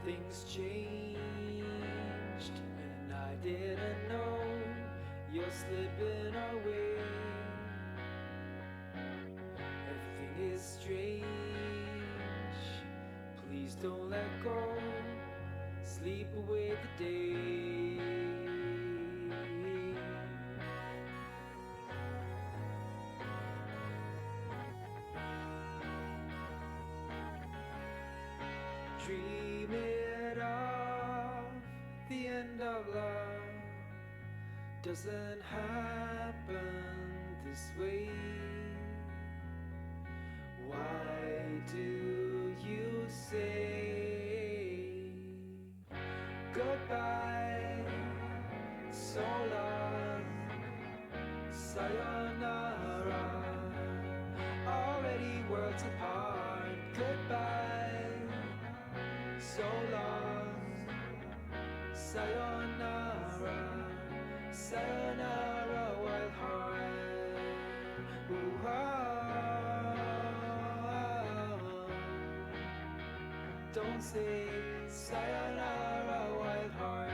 Things changed and I didn't know. You're slipping away. Everything is strange. Please don't let go. Sleep away the day. Dream it off. The end of love doesn't happen this way. Why do you say goodbye? So long, sayonara. Already worlds apart. Goodbye. So long, sayonara. Sayonara, wild heart. Ooh, don't say sayonara, wild heart.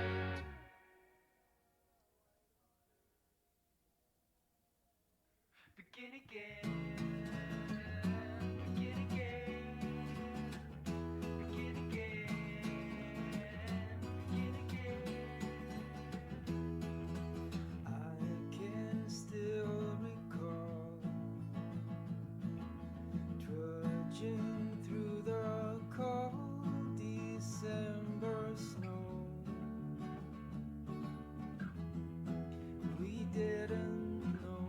Begin again. Begin again. Begin again. Begin again. I can still recall trudging through the cold December snow. We didn't know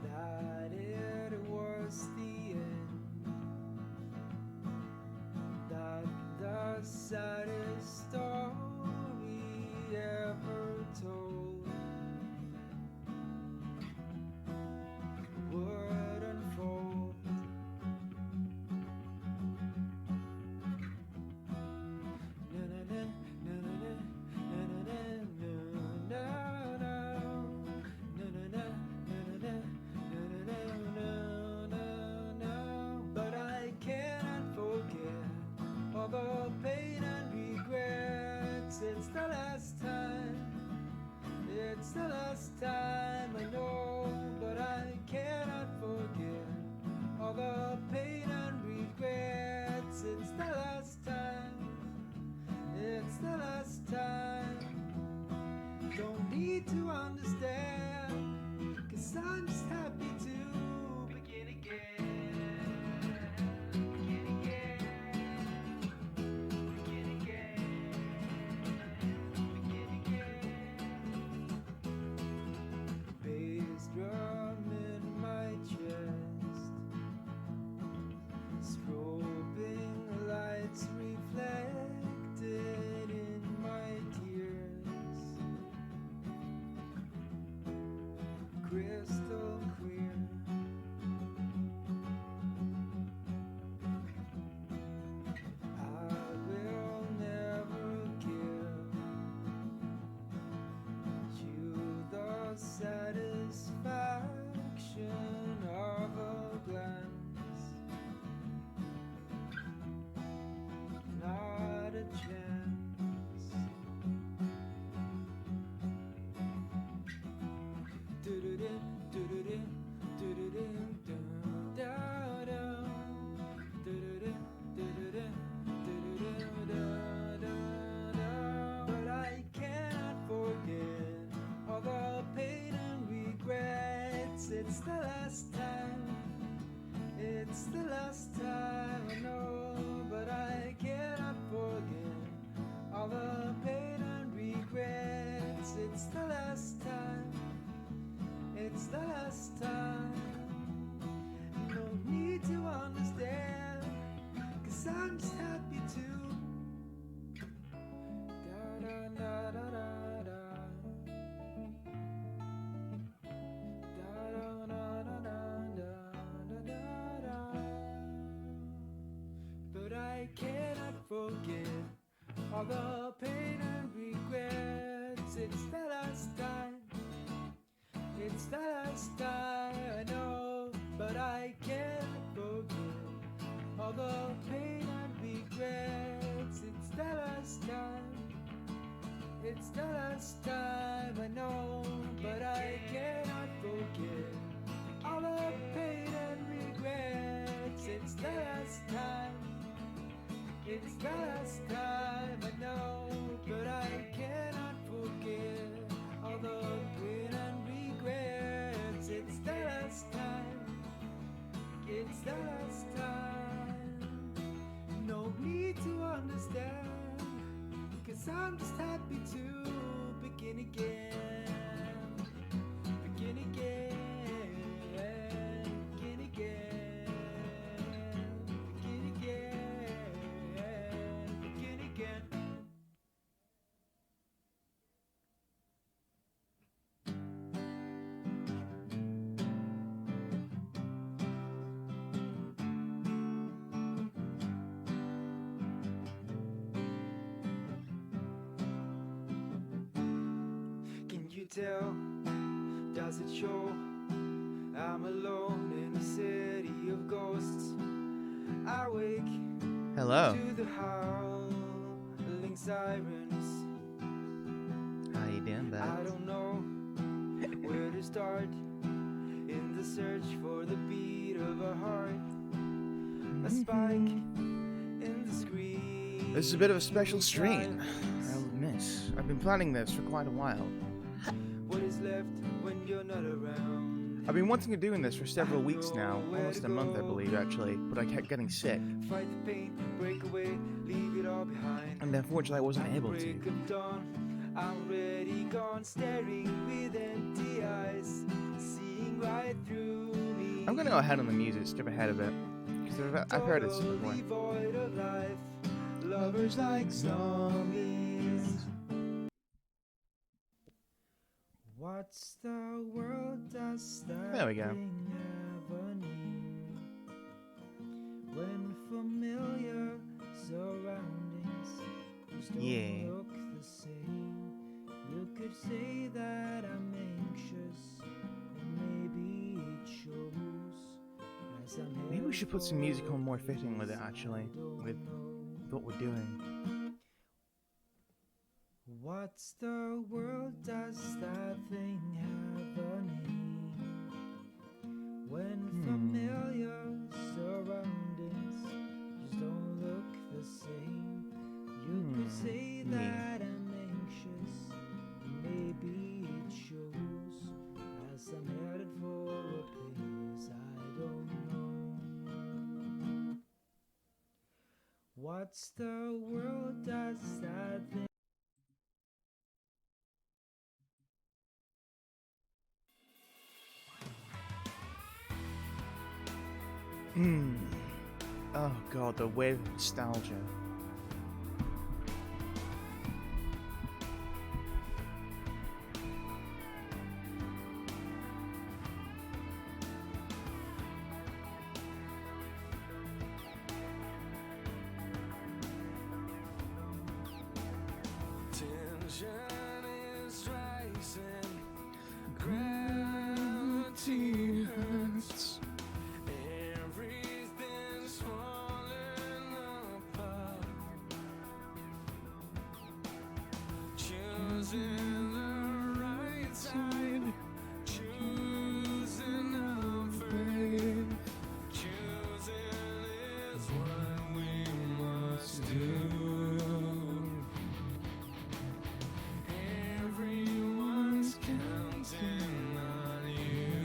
that it was the end, that the saddest story ever told would unfold. Na na na na na na na na na na na na na na na na. But I cannot forget all the pain and regrets. It's the last time. It's the last time I know, but I cannot forget all the pain and regrets. It's the last time. It's the last time. Don't need to understand, 'cause I'm just happy to begin again. Begin again. Begin again. Begin again. Bass drum in my chest, strobing lights reflected in my tears, crystal clear. I will never give you the satisfaction of a glance. Not a chance. Do-do-do, do-do-do, do-do-do, do-do-do. Do-do-do, do-do-do, do-do-do, do-do-do. But I cannot forget all the pain and regrets. It's the last time. It's the last time I know, but I cannot forget all the pain and regrets. It's the last time. It's the last time. No need to understand, 'cause I'm just happy to. Da da da da da da. Da da da da da da da da. But I cannot forget all the pain and regrets. It's the last time. It's the last time I know, but I can't forget. It's the last time I know, but I cannot forget all the pain and regrets. It's the last time. It's the last time. No need to understand, 'cause I'm just happy to begin again. Begin again. Begin again. Begin again. Begin again. Can you tell? Does it show? I'm alone in a city of ghosts. I wake Hello. to the howling sirens. How you doing, bud? I don't know where to start in the search for the beat of a heart. A spike in the screen. This is a bit of a special stream, I'll admit. I've been planning this for quite a while. What is left when you're not around? I've been wanting to do this for several weeks now, almost a month I believe actually, but I kept getting sick, Fight the pain, break away, leave it all behind. and unfortunately I wasn't able to. Break of dawn, I'm already gone, staring with empty eyes, seeing right through me. I'm gonna go ahead on the music, skip ahead a bit, because I've heard this before. Totally void of life, lovers like zombies. What's the world does that There we go. thing ever need? When familiar surroundings just don't Yeah. look the same. You could say that I'm anxious, and maybe it shows. As I'm Maybe we should put some music on more fitting with it actually, with what we're doing. What's the world does that thing have a name? When familiar surroundings just don't look the same. You could say that I'm anxious, maybe it shows. As I'm headed for a place I don't know. What's the world does that thing? Oh god, the wave of nostalgia. Tension is rising, gravity hurts. Everything's falling apart. Choosing the right side, choosing our fate. Choosing is what we must do. Everyone's counting on you.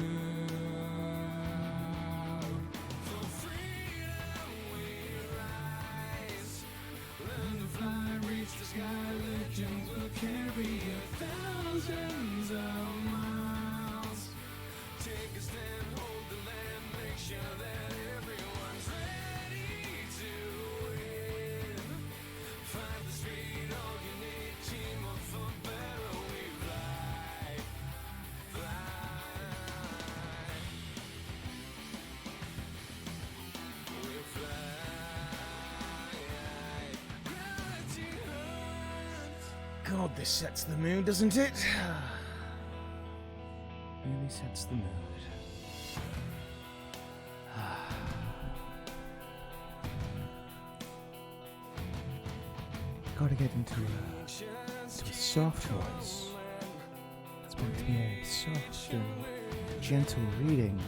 For freedom we rise. Learn to fly, reach the sky. Legends will carry you thousands of miles. Take a stand, hold the land, make sure that everyone's ready to win. Find the speed, all you need, team up for better. We fly, fly. We fly. Gravity hurts. God, this sets the mood, doesn't it? Really sets the mood. Gotta get into a soft voice. It's meant to be a soft and gentle reading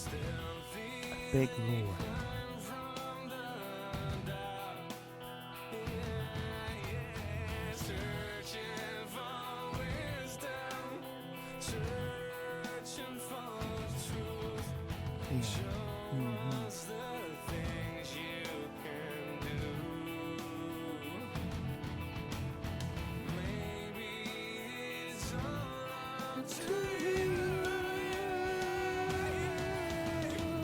of a big lore. Yeah. Show us the things you can do. Maybe it's all up to you.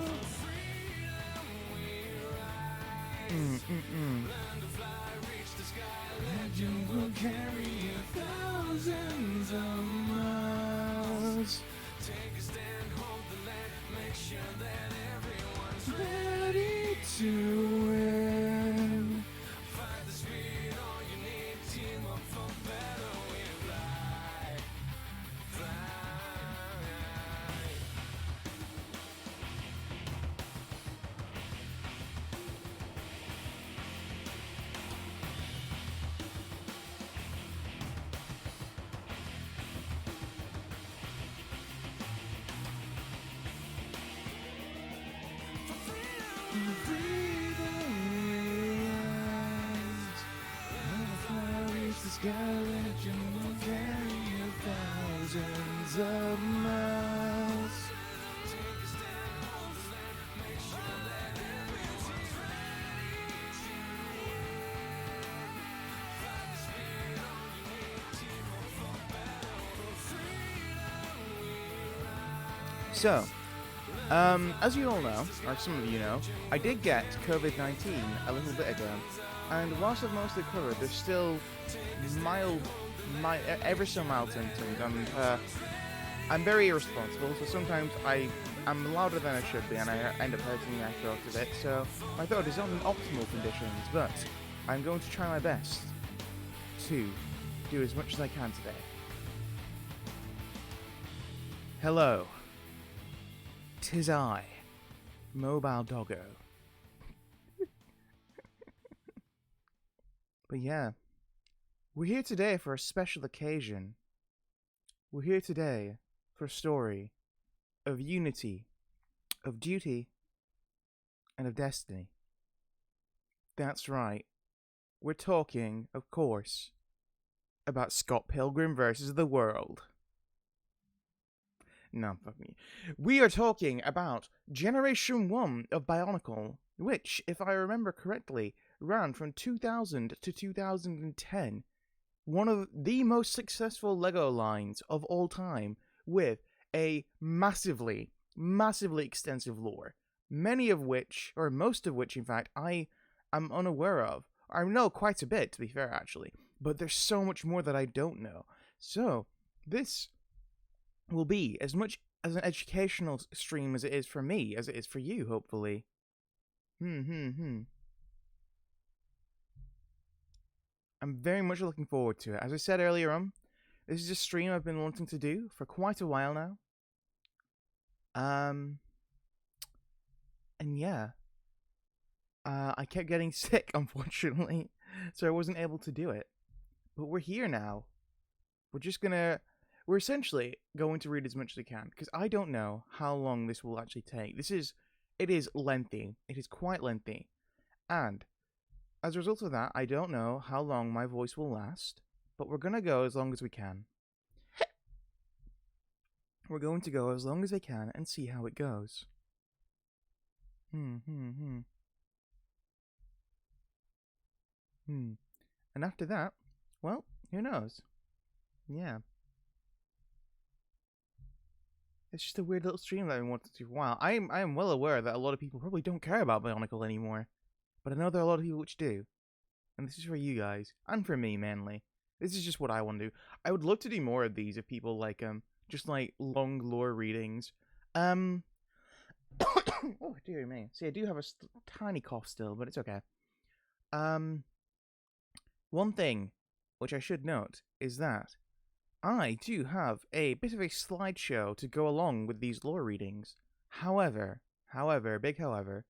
For freedom we rise. Learn to fly, reach the sky. Legend will carry you thousands of miles. Take a stand, hold the land, make sure that everyone's ready to win. Fight the speed, all you need, team up for better, we fly, fly. Thousands of miles. Take a stand, hold the line, make sure that everyone's ready to win. Fight the speed, all you need, team up for battle, for freedom we rise. So, as you all know, or some of you know, I did get COVID-19 a little bit ago, and whilst I've mostly recovered, there's still ever so mild symptoms, and I'm very irresponsible, so sometimes I'm louder than I should be, and I end up hurting my throat a bit, so my throat is not in optimal conditions, but I'm going to try my best to do as much as I can today. Hello. 'Tis I, Mobile Doggo. But yeah, we're here today for a special occasion. We're here today for a story of unity, of duty, and of destiny. That's right. We're talking, of course, about Scott Pilgrim versus the World. No, fuck me. We are talking about Generation 1 of BIONICLE, which, if I remember correctly, ran from 2000 to 2010. One of the most successful LEGO lines of all time, with a massively extensive lore. Many of which, or most of which, in fact, I am unaware of. I know quite a bit, to be fair, actually. But there's so much more that I don't know. So, this will be as much as an educational stream as it is for me, as it is for you, hopefully. I'm very much looking forward to it. As I said earlier on, this is a stream I've been wanting to do for quite a while now. And yeah. I kept getting sick, unfortunately, so I wasn't able to do it. But we're here now. We're essentially going to read as much as we can, because I don't know how long this will actually take. It is lengthy. It is quite lengthy. And as a result of that, I don't know how long my voice will last, but we're going to go as long as we can. We're going to go as long as we can and see how it goes. And after that, well, who knows? Yeah. It's just a weird little stream that I wanted to do for a while. I am well aware that a lot of people probably don't care about BIONICLE anymore. But I know there are a lot of people which do. And this is for you guys. And for me, mainly. This is just what I want to do. I would love to do more of these if people like, just like long lore readings. Oh, dear me. See, I do have a tiny cough still, but it's okay. One thing which I should note is that I do have a bit of a slideshow to go along with these lore readings. However, big however,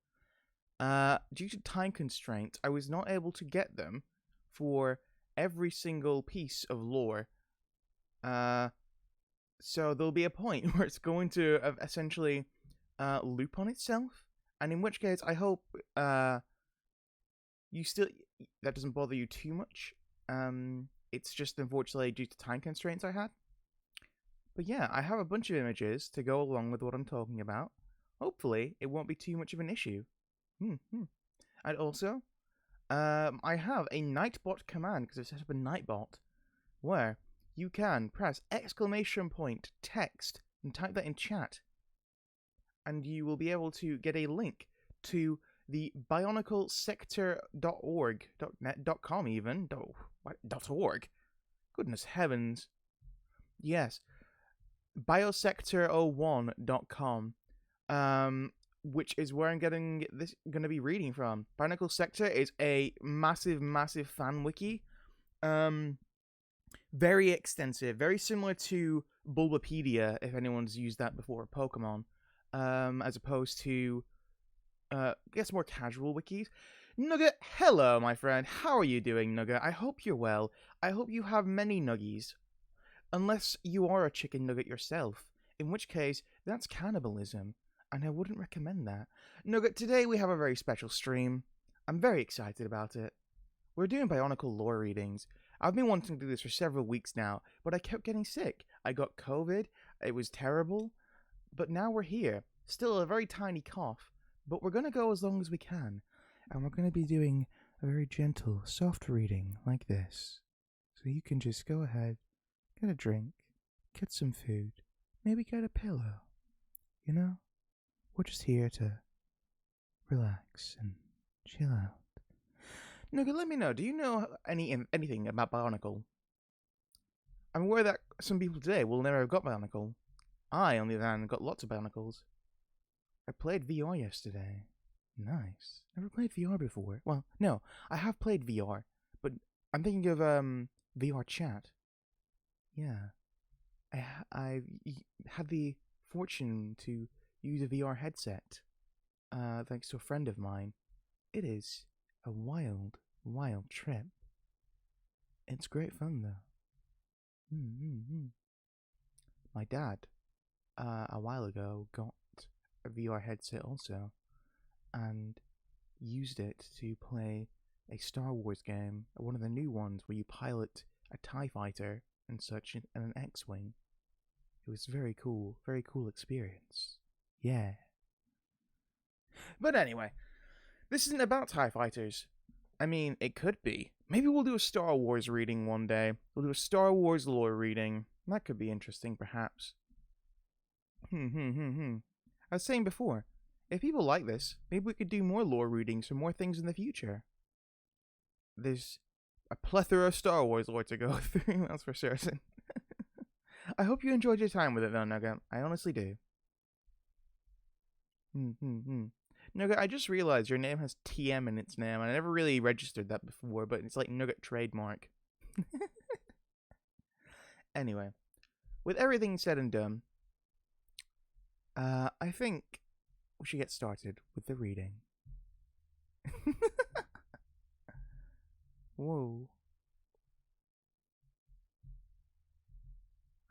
due to time constraints, I was not able to get them for every single piece of lore. So there'll be a point where it's going to essentially loop on itself, and in which case I hope that doesn't bother you too much. It's just unfortunately due to time constraints I had. But yeah, I have a bunch of images to go along with what I'm talking about. hopefully it won't be too much of an issue. And also, I have a Nightbot command because I've set up a Nightbot where you can press exclamation point text and type that in chat, and you will be able to get a link to the bioniclesector.org, .net.com even, .org. Goodness heavens. Yes, biosector01.com, which is where I'm going to be reading from. Bionicle Sector is a massive fan wiki. Very extensive, very similar to Bulbapedia, if anyone's used that before, Pokemon, as opposed to, I guess, more casual wikis. Nugget, hello, my friend. How are you doing, Nugget? I hope you're well. I hope you have many nuggies. Unless you are a chicken nugget yourself, in which case, that's cannibalism, and I wouldn't recommend that. Nugget, today we have a very special stream. I'm very excited about it. We're doing Bionicle lore readings. I've been wanting to do this for several weeks now, but I kept getting sick. I got COVID, it was terrible, but now we're here. Still a very tiny cough, but we're going to go as long as we can. And we're going to be doing a very gentle, soft reading like this. So you can just go ahead, get a drink, get some food, maybe get a pillow. You know? We're just here to relax and chill out. Nugget, let me know, do you know anything about Bionicle? I'm aware that some people today will never have got Bionicle. I, on the other hand, got lots of Bionicles. I played VR yesterday. Nice. Never played VR before. Well, no, I have played VR, but I'm thinking of VR chat. Yeah. I had the fortune to use a VR headset, thanks to a friend of mine. It is a wild trip. It's great fun, though. My dad, a while ago, got a VR headset also, and used it to play a Star Wars game, one of the new ones where you pilot a TIE fighter and such, and an X-Wing. It was very cool experience. Yeah. But anyway, this isn't about TIE fighters. I mean, it could be. Maybe we'll do a Star Wars reading one day. We'll do a Star Wars lore reading. That could be interesting, perhaps. I was saying before, if people like this, maybe we could do more lore readings for more things in the future. There's a plethora of Star Wars lore to go through, that's for certain. I hope you enjoyed your time with it though, Nugget. I honestly do. Nugget, I just realized your name has TM in its name, and I never really registered that before, but it's like Nugget trademark. Anyway, with everything said and done, I think we should get started with the reading. Whoa.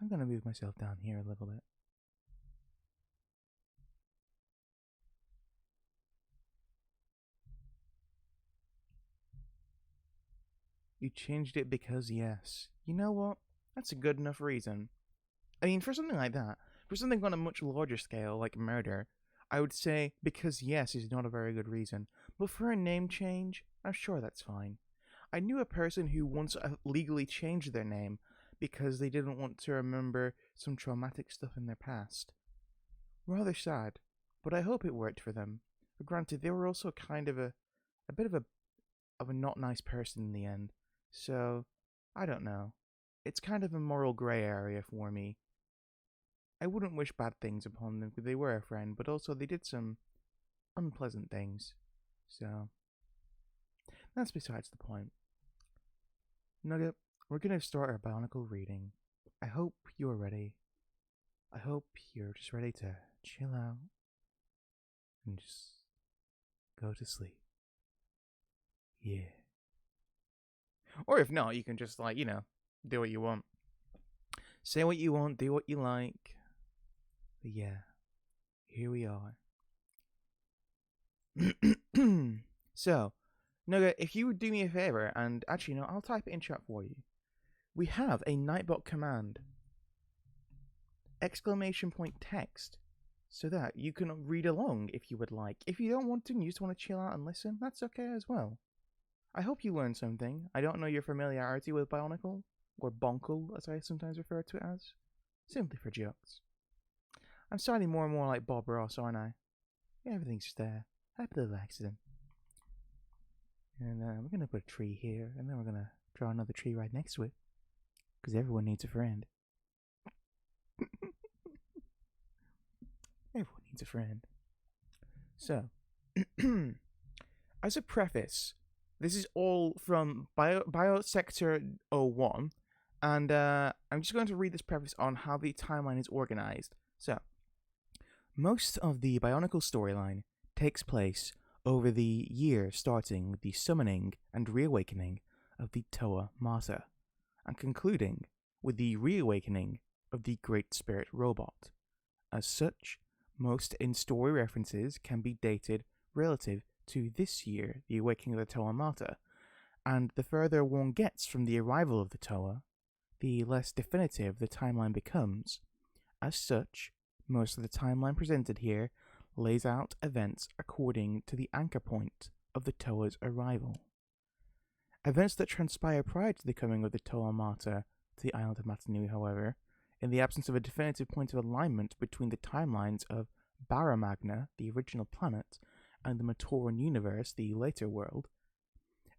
I'm gonna move myself down here a little bit. You changed it because yes. You know what? That's a good enough reason. I mean, for something like that, for something on a much larger scale, like murder, I would say because yes is not a very good reason. But for a name change, I'm sure that's fine. I knew a person who once legally changed their name because they didn't want to remember some traumatic stuff in their past. Rather sad, but I hope it worked for them. But granted, they were also kind of a bit of a not nice person in the end. So, I don't know. It's kind of a moral grey area for me. I wouldn't wish bad things upon them because they were a friend, but also they did some unpleasant things. So, that's besides the point. Nugget, we're going to start our Bionicle reading. I hope you're ready. I hope you're just ready to chill out and just go to sleep. Yeah. Or if not, you can just, like, you know, do what you want. Say what you want, do what you like. But yeah, here we are. So, Nugget, if you would do me a favor, and actually, no, I'll type it in chat for you. We have a Nightbot command. Exclamation point text. so that you can read along if you would like. If you don't want to and you just want to chill out and listen, that's okay as well. I hope you learned something. I don't know your familiarity with Bionicle, or Bonkle as I sometimes refer to it as, simply for jokes. I'm sounding more and more like Bob Ross, aren't I? Everything's just there. Happy little accident. And we're going to put a tree here, and then we're going to draw another tree right next to it. Because everyone needs a friend. Everyone needs a friend. So, as a preface, this is all from Biosector 01, and I'm just going to read this preface on how the timeline is organized. So, most of the Bionicle storyline takes place over the year starting with the summoning and reawakening of the Toa Mata, and concluding with the reawakening of the Great Spirit Robot. As such, most in-story references can be dated relative to this year, the awakening of the Toa Mata, and the further one gets from the arrival of the Toa, the less definitive the timeline becomes. As such, most of the timeline presented here lays out events according to the anchor point of the Toa's arrival. Events that transpire prior to the coming of the Toa Mata to the island of Matanui, however, in the absence of a definitive point of alignment between the timelines of Barra Magna, the original planet, and the Matoran universe, the later world,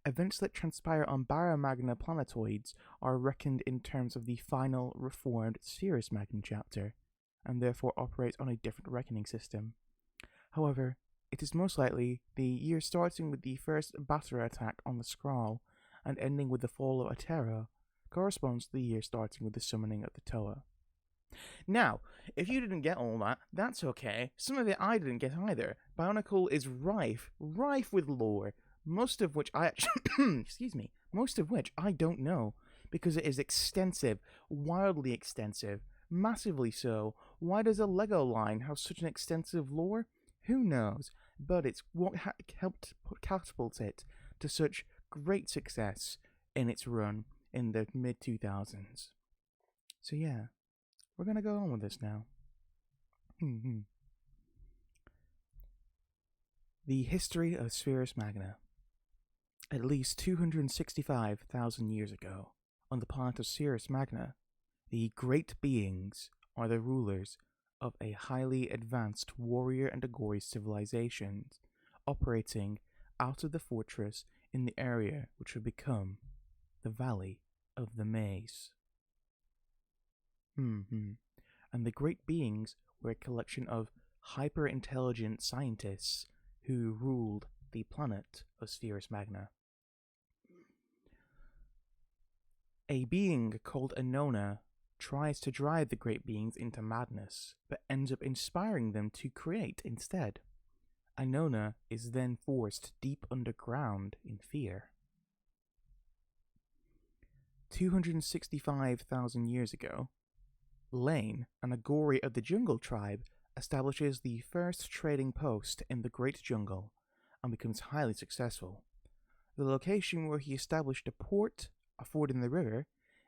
events that transpire on Barra Magna planetoids are reckoned in terms of the final reformed Cirrus Magna chapter, and therefore operate on a different reckoning system. However, it is most likely the year starting with the first Batara attack on the Skrull and ending with the fall of Atera corresponds to the year starting with the summoning of the Toa. Now, if you didn't get all that, that's okay. Some of it I didn't get either. Bionicle is rife with lore, most of which I most of which I don't know, because it is extensive, wildly extensive, massively so. Why does a Lego line have such an extensive lore? Who knows? But it's what helped catapult it to such great success in its run in the mid-2000s. So yeah, we're gonna go on with this now. The history of Spherus Magna. At least 265,000 years ago, on the planet of Cirrus Magna, the Great Beings are the rulers of a highly advanced warrior and Agori civilization operating out of the fortress in the area which would become the Valley of the Maze. And the Great Beings were a collection of hyper-intelligent scientists who ruled the planet of Spherus Magna. A being called Anona tries to drive the Great Beings into madness, but ends up inspiring them to create instead. Anona is then forced deep underground in fear. 265,000 years ago, Lane, an Agori of the Jungle Tribe, establishes the first trading post in the Great Jungle and becomes highly successful. The location where he established a port, a ford in the river,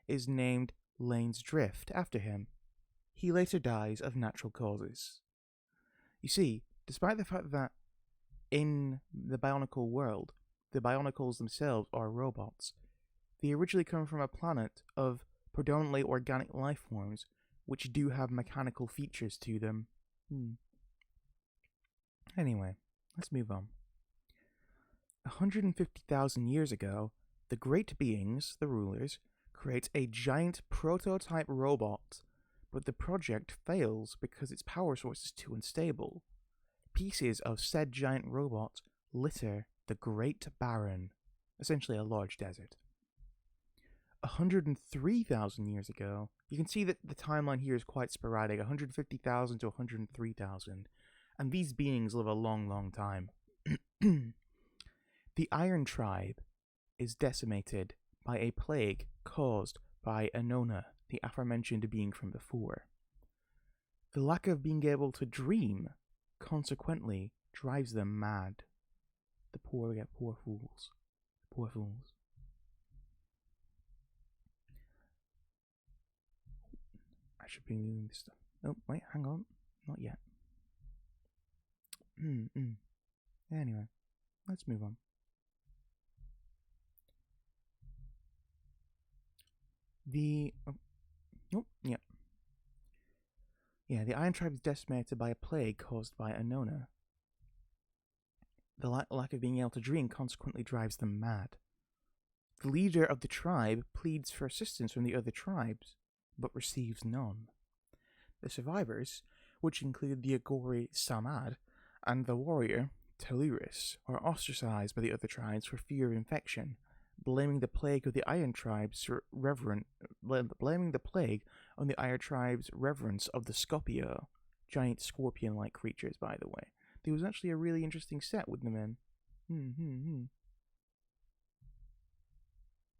is named Lane's Drift after him. He later dies of natural causes. You see, despite the fact that in the Bionicle world, the Bionicles themselves are robots, they originally come from a planet of predominantly organic life forms, which do have mechanical features to them. Anyway, let's move on. 150,000 years ago, the Great Beings, the rulers, create a giant prototype robot, but the project fails because its power source is too unstable. Pieces of said giant robot litter the Great Barren, essentially a large desert. 103,000 years ago, you can see that the timeline here is quite sporadic, 150,000 to 103,000, and these beings live a long, long time. The Iron Tribe is decimated by a plague caused by Anona, the aforementioned being from before. The lack of being able to dream consequently drives them mad. The poor get poor fools. Poor fools. I should be moving this stuff. Oh, wait, hang on. Not yet. Anyway, let's move on. The yeah. Yeah, the Iron Tribe is decimated by a plague caused by Anona. The lack of being able to drink consequently drives them mad. The leader of the tribe pleads for assistance from the other tribes, but receives none. The survivors, which include the Agori Samad and the warrior Telurus, are ostracized by the other tribes for fear of infection, blaming the plague on the Iron Tribe's reverence of the Scopio, giant scorpion-like creatures. By the way, there was actually a really interesting set with the men.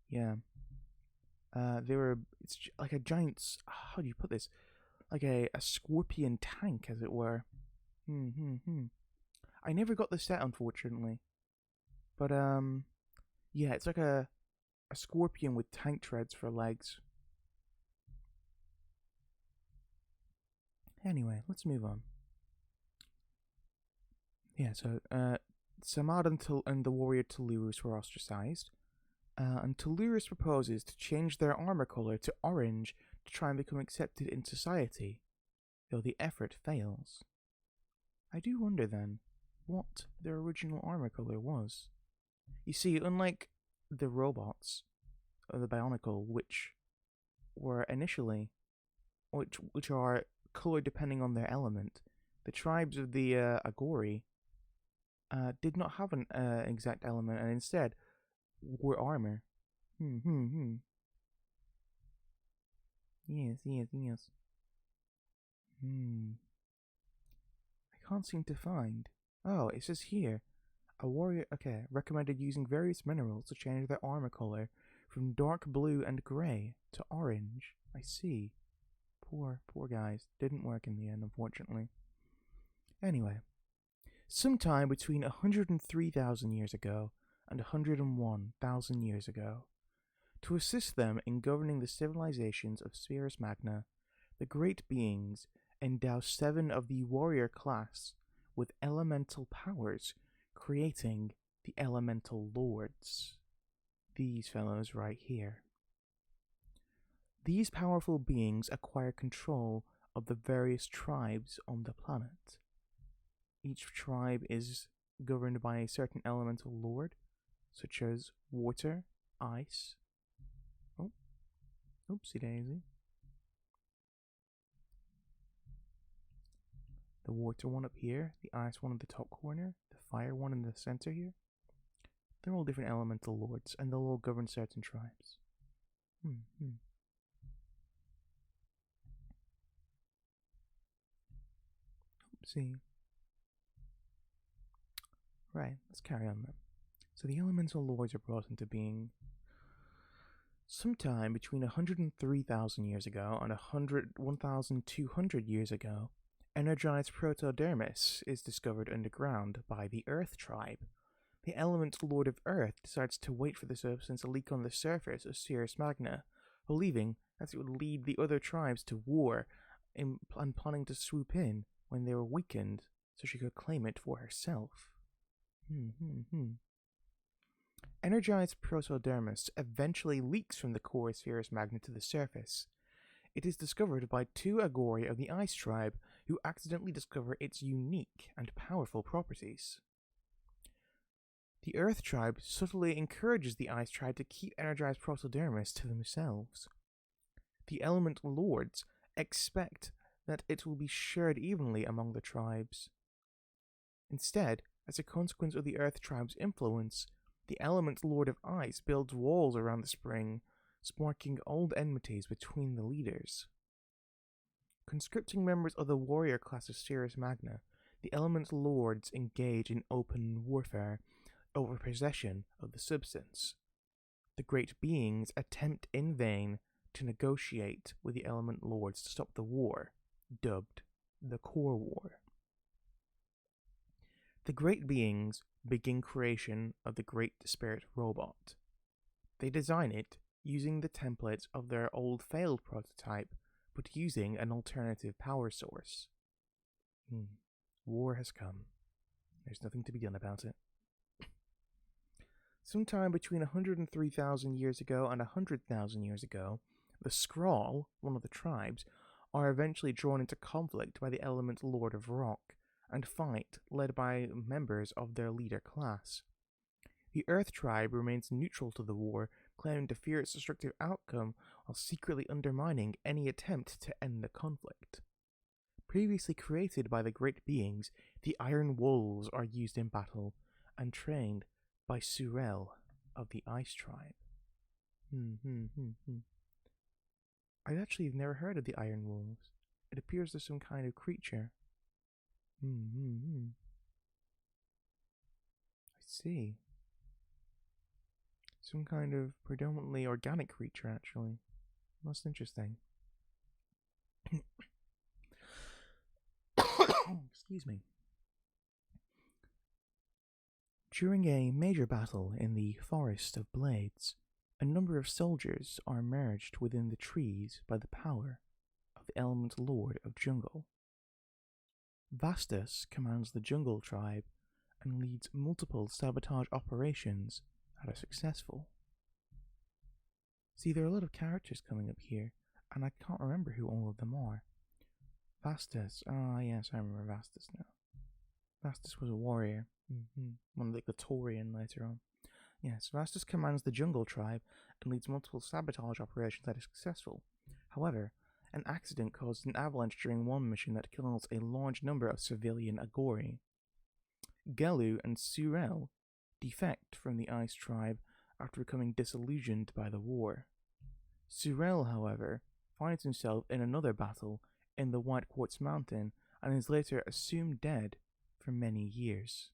Yeah. They were. It's like a giant. How do you put this? Like a scorpion tank, as it were. I never got the set, unfortunately. But yeah, it's like a scorpion with tank treads for legs. Anyway, let's move on. Yeah, so Samad and the warrior Telurus were ostracized, and Telurus proposes to change their armor color to orange to try and become accepted in society, though the effort fails. I do wonder then what their original armor color was. You see, unlike the robots, or the Bionicle, which were initially, which are colored depending on their element, the tribes of the Agori did not have an exact element, and instead wore armor. Yes. I can't seem to find. Oh, it says here. A warrior, recommended using various minerals to change their armor color from dark blue and grey to orange. I see. Poor guys. Didn't work in the end, unfortunately. Anyway, sometime between 103,000 years ago and 101,000 years ago, to assist them in governing the civilizations of Spherus Magna, the great beings endow 7 of the warrior class with elemental powers, creating the elemental lords. These fellows right here. These powerful beings acquire control of the various tribes on the planet. Each tribe is governed by a certain elemental lord, such as water, ice. Oh, oopsie daisy. The water one up here, the ice one in the top corner, the fire one in the center here. They're all different elemental lords, and they'll all govern certain tribes. Oopsie. Right, let's carry on then. So the elemental lords are brought into being sometime between 103,000 years ago and 1,200 years ago. Energized protodermis is discovered underground by the Earth tribe. The elemental lord of Earth decides to wait for the substance to leak on the surface of Spherus Magna, believing that it would lead the other tribes to war and planning to swoop in when they were weakened so she could claim it for herself. Energized protodermis eventually leaks from the core of Spherus Magna to the surface. It is discovered by 2 Agori of the Ice tribe who accidentally discover its unique and powerful properties. The Earth tribe subtly encourages the Ice tribe to keep energized protodermis to themselves. The element lords expect that it will be shared evenly among the tribes. Instead, as a consequence of the Earth tribe's influence, the element lord of ice builds walls around the spring, sparking old enmities between the leaders. Conscripting members of the warrior class of Spherus Magna, the element lords engage in open warfare over possession of the substance. The great beings attempt in vain to negotiate with the element lords to stop the war, dubbed the Core War. The great beings begin creation of the Great Spirit robot. They design it using the templates of their old failed prototype, but using an alternative power source. War has come. There's nothing to be done about it. Sometime between 103,000 years ago and 100,000 years ago, the Skrull, one of the tribes, are eventually drawn into conflict by the element Lord of Rock, and fight, led by members of their leader class. The Earth tribe remains neutral to the war, claiming to fear its destructive outcome while secretly undermining any attempt to end the conflict. Previously created by the Great Beings, the Iron Wolves are used in battle and trained by Surel of the Ice tribe. I actually have never heard of the Iron Wolves. It appears they're some kind of creature. I see. Some kind of predominantly organic creature, actually. Most interesting. Excuse me. During a major battle in the Forest of Blades, a number of soldiers are merged within the trees by the power of the element Lord of Jungle. Vastus commands the Jungle tribe and leads multiple sabotage operations that are successful. See, there are a lot of characters coming up here, and I can't remember who all of them are. Vastus, yes, I remember Vastus now. Vastus was a warrior, one like the Taurian later on. Yes, Vastus commands the Jungle tribe and leads multiple sabotage operations that are successful. However, an accident caused an avalanche during one mission that kills a large number of civilian Agori. Gelu and Surel defect from the Ice tribe after becoming disillusioned by the war. Surel, however, finds himself in another battle in the White Quartz Mountain and is later assumed dead for many years.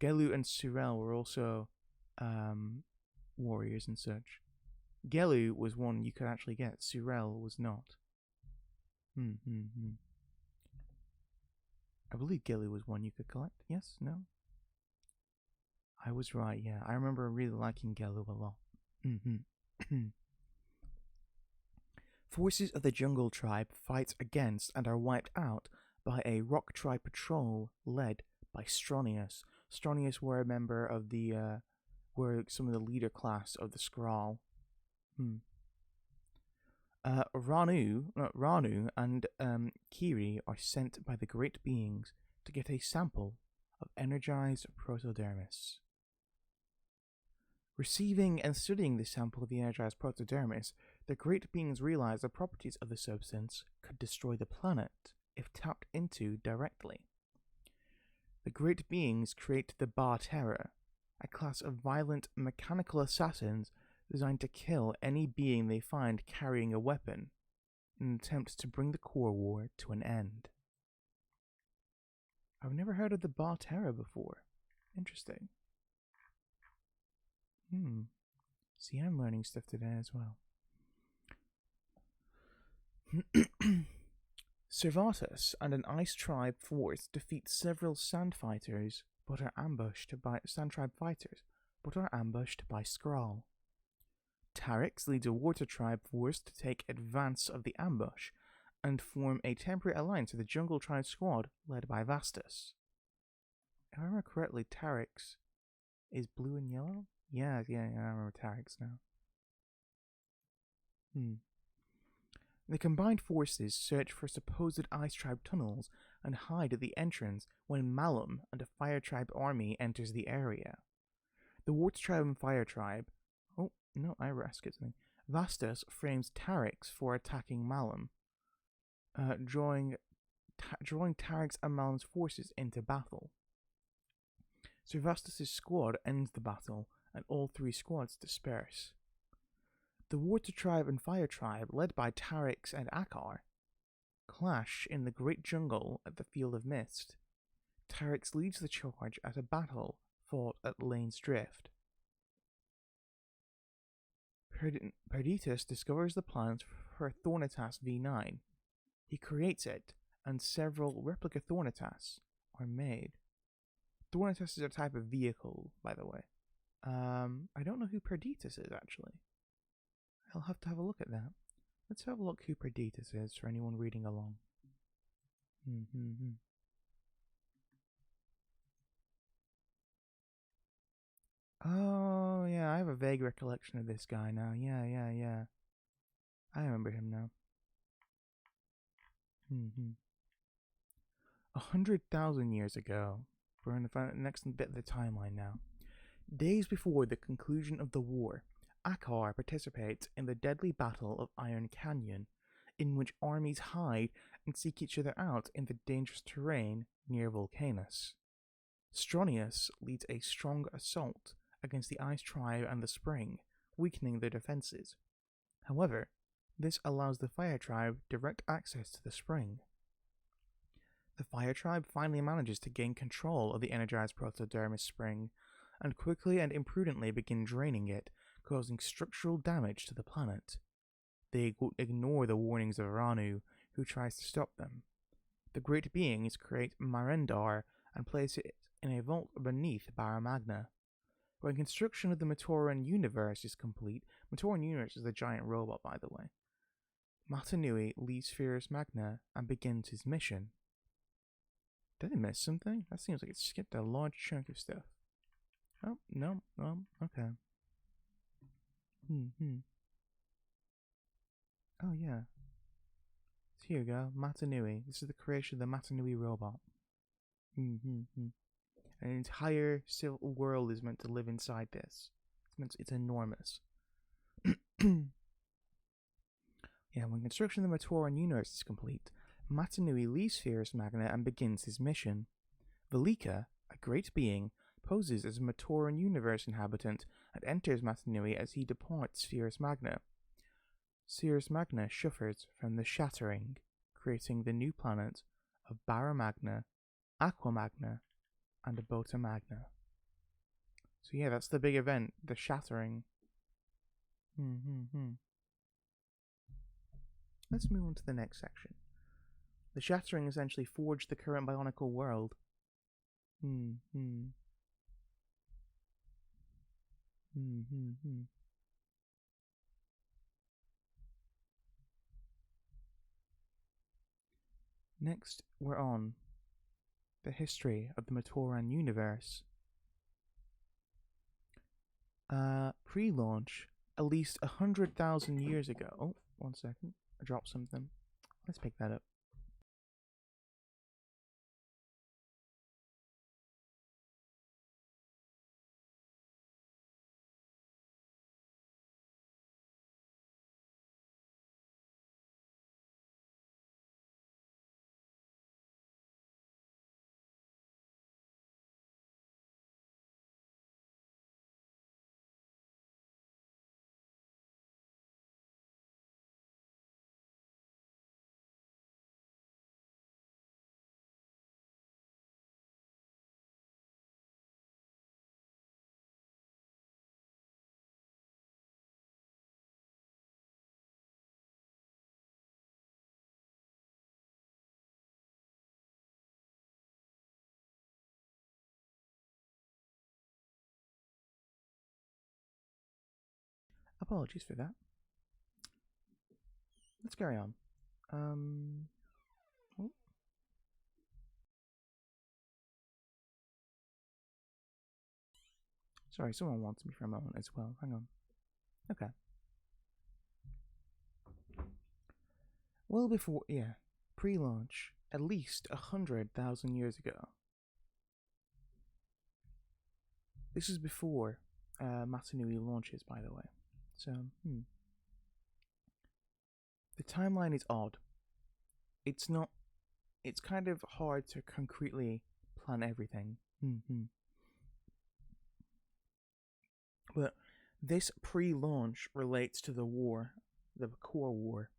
Gelu and Surel were also warriors and such. Gelu was one you could actually get, Surel was not. I believe Gelu was one you could collect, yes? No? I was right, yeah. I remember really liking Gelu a lot. Forces of the Jungle tribe fight against and are wiped out by a Rock tribe patrol led by Stronius. Stronius were a member of the, were some of the leader class of the Skrull. Ranu and Kiri are sent by the Great Beings to get a sample of energized protodermis. Receiving and studying the sample of the energized protodermis, the Great Beings realize the properties of the substance could destroy the planet if tapped into directly. The Great Beings create the Bar Terror, a class of violent mechanical assassins designed to kill any being they find carrying a weapon in an attempt to bring the Core War to an end. I've never heard of the Bar Terror before. Interesting. See, I'm learning stuff today as well. Servatus and an Ice Tribe force defeat several Sand Fighters, but are ambushed by Skrull. Tarix leads a Water Tribe force to take advance of the ambush and form a temporary alliance with the Jungle Tribe squad led by Vastus. If I remember correctly, Tarix is blue and yellow? Yeah, I remember Tarix now. The combined forces search for supposed Ice Tribe tunnels and hide at the entrance when Malum and a Fire Tribe army enters the area. The Water Tribe and Fire Tribe... Oh, no, I skipped something. Vastus frames Tarix for attacking Malum, drawing Tarix and Malum's forces into battle. Servastus' squad ends the battle, and all three squads disperse. The Water Tribe and Fire Tribe, led by Tarix and Akar, clash in the Great Jungle at the Field of Mist. Tarix leads the charge at a battle fought at Lane's Drift. Perditus discovers the plans for Thornitas V9. He creates it, and several replica Thornitas are made. Thornitas is a type of vehicle, by the way. I don't know who Perditus is, actually. I'll have to have a look at that. Let's have a look who Perditus is for anyone reading along. Oh, yeah, I have a vague recollection of this guy now. Yeah. I remember him now. 100,000 years ago. We're in the next bit of the timeline now. Days before the conclusion of the war, Akar participates in the deadly Battle of Iron Canyon, in which armies hide and seek each other out in the dangerous terrain near Vulcanus. Stronius leads a strong assault against the Ice Tribe and the Spring, weakening their defenses. However, this allows the Fire Tribe direct access to the Spring. The Fire Tribe finally manages to gain control of the energized Protodermis Spring, and quickly and imprudently begin draining it, causing structural damage to the planet. They ignore the warnings of Ranu, who tries to stop them. The Great Beings create Marendar and place it in a vault beneath Barra Magna. When construction of the Matoran universe is complete, Matoran universe is a giant robot, by the way, Matanui leaves Spherus Magna and begins his mission. Did I miss something? That seems like it skipped a large chunk of stuff. Oh, no. Okay. Oh, yeah. So here you go. Matanui. This is the creation of the Matanui robot. An entire civil world is meant to live inside this. It's enormous. Yeah, when construction of the Matoran universe is complete, Matanui leaves Spherus Magna and begins his mission. Velika, a great being, poses as a Matoran universe inhabitant and enters Matanui as he departs Spherus Magna. Spherus Magna suffers from the shattering, creating the new planet of Barra Magna, Aqua Magna, and Bota Magna. So yeah, that's the big event, the shattering. Let's move on to the next section. The shattering essentially forged the current bionicle world. Next, we're on the history of the Matoran universe. Pre-launch, at least 100,000 years ago. Oh, 1 second. I dropped something. Let's pick that up. Apologies for that. Let's carry on. Oh. Sorry, someone wants me for a moment as well. Hang on. Okay. Well before, pre-launch, at least 100,000 years ago. This is before Matanui launches, by the way. So, the timeline is odd. It's kind of hard to concretely plan everything. But this pre-launch relates to the war, the core war.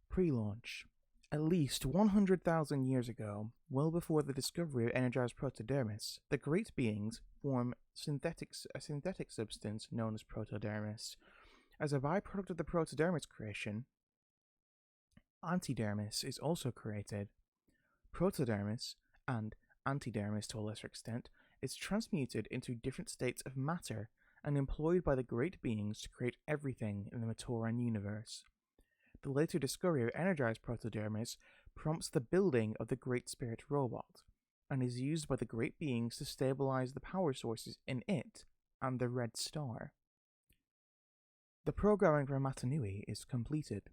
Pre-launch. At least 100,000 years ago, well before the discovery of energized protodermis, the Great Beings form a synthetic substance known as protodermis. As a byproduct of the protodermis creation, antidermis is also created. Protodermis, and antidermis to a lesser extent, is transmuted into different states of matter and employed by the Great Beings to create everything in the Matoran universe. The later discovery of energized protodermis prompts the building of the Great Spirit robot, and is used by the Great Beings to stabilize the power sources in it and the Red Star. The programming for Matanui is completed,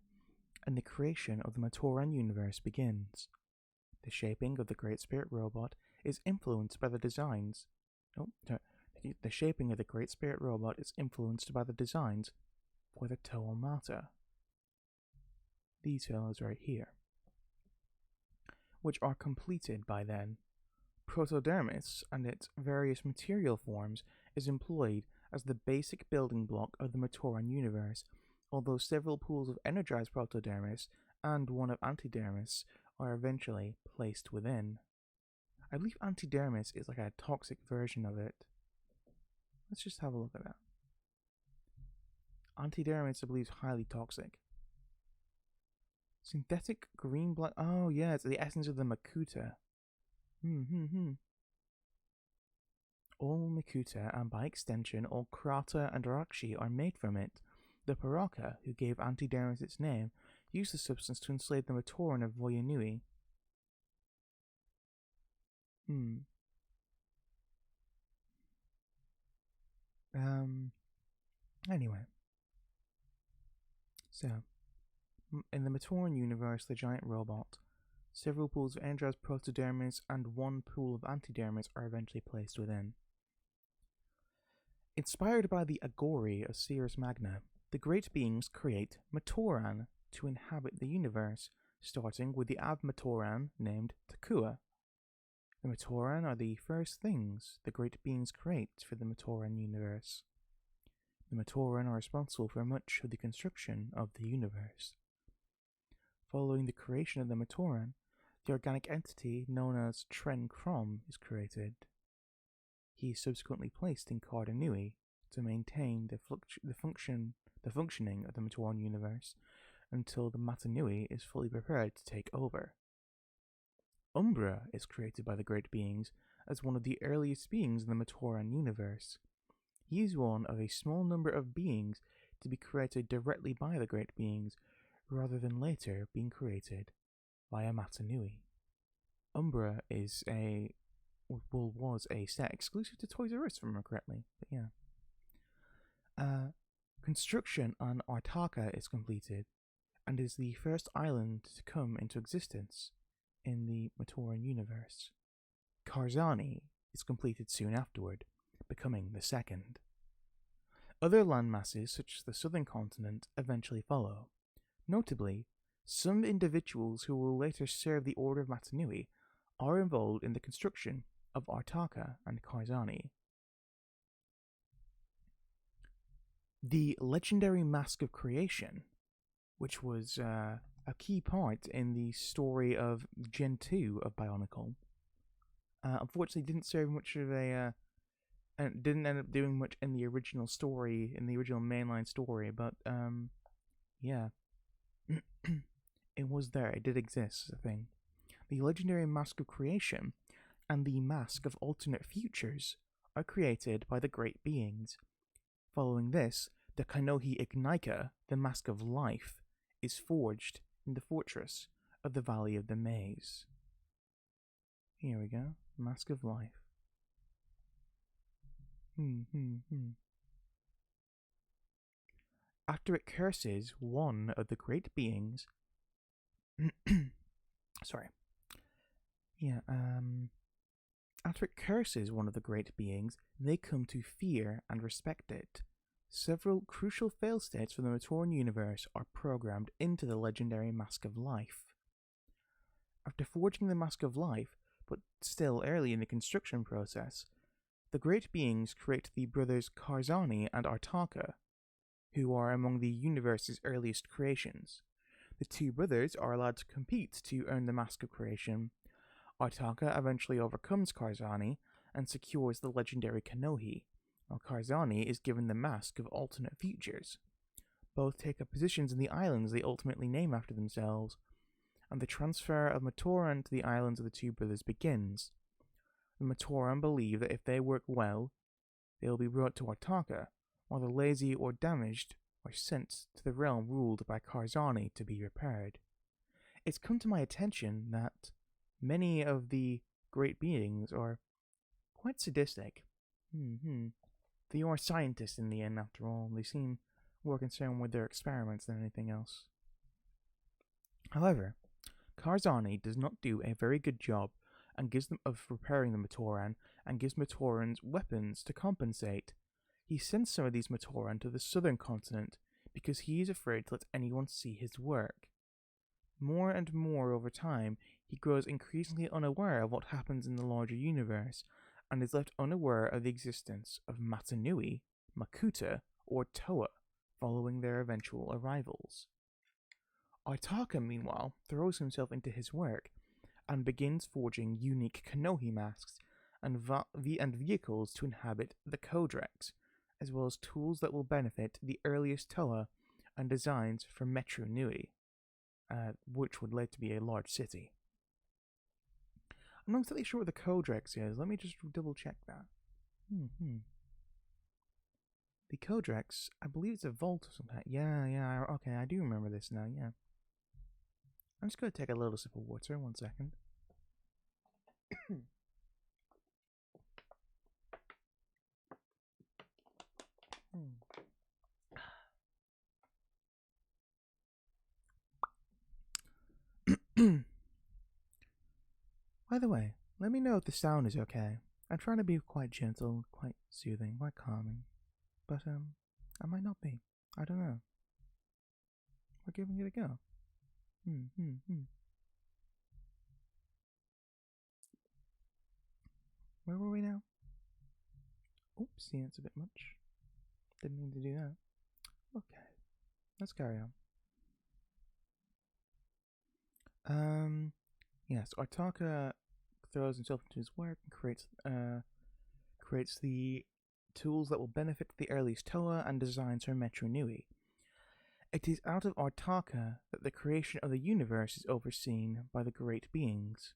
and the creation of the Matoran universe begins. The shaping of the Great Spirit robot is influenced by the designs. The shaping of the Great Spirit robot is influenced by the designs for the Toamata. These fellows right here, which are completed by then. Protodermis and its various material forms is employed as the basic building block of the Matoran universe, although several pools of energized protodermis and one of antidermis are eventually placed within. I believe antidermis is like a toxic version of it. Let's just have a look at that. Antidermis, I believe, is highly toxic. Synthetic green black. Oh, yeah, it's the essence of the Makuta. All Makuta, and by extension, all Krata and Arakshi are made from it. The Paraka, who gave Antidermis its name, used the substance to enslave the Matoran of Voyanui. Anyway. So, in the Matoran universe, the giant robot, several pools of energized protodermis and one pool of antidermis are eventually placed within. Inspired by the Agori of Sirius Magna, the Great Beings create Matoran to inhabit the universe, starting with the Av-Matoran named Takua. The Matoran are the first things the Great Beings create for the Matoran universe. The Matoran are responsible for much of the construction of the universe. Following the creation of the Matoran, the organic entity known as Tren Krom is created. He is subsequently placed in Cardanui to maintain the functioning of the Matoran universe until the Matanui is fully prepared to take over. Umbra is created by the Great Beings as one of the earliest beings in the Matoran universe. He is one of a small number of beings to be created directly by the Great Beings, rather than later being created by a Matanui. Umbra was a set exclusive to Toys R Us, if I remember correctly. But yeah. Construction on Artaka is completed, and is the first island to come into existence in the Matoran universe. Karzani is completed soon afterward, becoming the second. Other landmasses, such as the southern continent, eventually follow. Notably, some individuals who will later serve the Order of Matanui are involved in the construction of Artaka and Karzani. The legendary Mask of Creation, which was a key part in the story of Gen 2 of BIONICLE, unfortunately didn't serve much of a and didn't end up doing much in the original story, in the original mainline story, but yeah. It was there, it did exist, I think. The legendary Mask of Creation and the Mask of Alternate Futures are created by the Great Beings. Following this, the Kanohi Ignika, the Mask of Life, is forged in the fortress of the Valley of the Maze. Here we go, Mask of Life. After it curses one of the Great Beings, after it curses one of the Great Beings, they come to fear and respect it. Several crucial fail states for the Matoran universe are programmed into the legendary Mask of Life. After forging the Mask of Life, but still early in the construction process, the Great Beings create the brothers Karzani and Artaka, who are among the universe's earliest creations. The two brothers are allowed to compete to earn the Mask of Creation. Artaka eventually overcomes Karzani and secures the legendary Kanohi, while Karzani is given the Mask of Alternate Futures. Both take up positions in the islands they ultimately name after themselves, and the transfer of Matoran to the islands of the two brothers begins. The Matoran believe that if they work well, they will be brought to Artaka, while the lazy or damaged are sent to the realm ruled by Karzani to be repaired. It's come to my attention that many of the great beings are quite sadistic. They are scientists in the end, after all. They seem more concerned with their experiments than anything else. However, Karzani does not do a very good job and gives them of repairing the Matoran and gives Matorans weapons to compensate. He sends some of these Matoran to the southern continent because he is afraid to let anyone see his work. More and more over time, he grows increasingly unaware of what happens in the larger universe and is left unaware of the existence of Matanui, Makuta, or Toa following their eventual arrivals. Aitaka, meanwhile, throws himself into his work and begins forging unique Kanohi masks and vehicles to inhabit the Codex, as well as tools that will benefit the earliest Toa and designs for Metru Nui, which would later be a large city. I'm not exactly sure what the Codex is. Let me just double check that. The Codex, I believe it's a vault or something. Yeah, okay, I do remember this now, yeah. I'm just going to take a little sip of water, 1 second. By the way, let me know if the sound is okay. I'm trying to be quite gentle, quite soothing, quite calming. But, I might not be. I don't know. We're giving it a go. Where were we now? Oops, yeah, it's a bit much. Didn't mean to do that. Okay, let's carry on. Yes, Artaka throws himself into his work and creates the tools that will benefit the earliest Toa and designs her Metru Nui. It is out of Artaka that the creation of the universe is overseen by the Great Beings.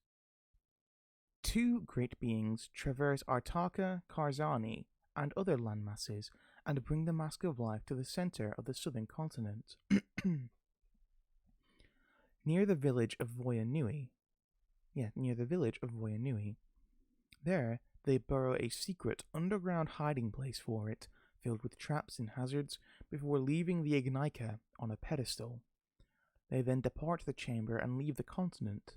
2 Great Beings traverse Artaka, Karzani, and other landmasses and bring the Mask of Life to the center of the southern continent. Near the village of Voya Nui. There, they burrow a secret underground hiding place for it, filled with traps and hazards, before leaving the Ignika on a pedestal. They then depart the chamber and leave the continent.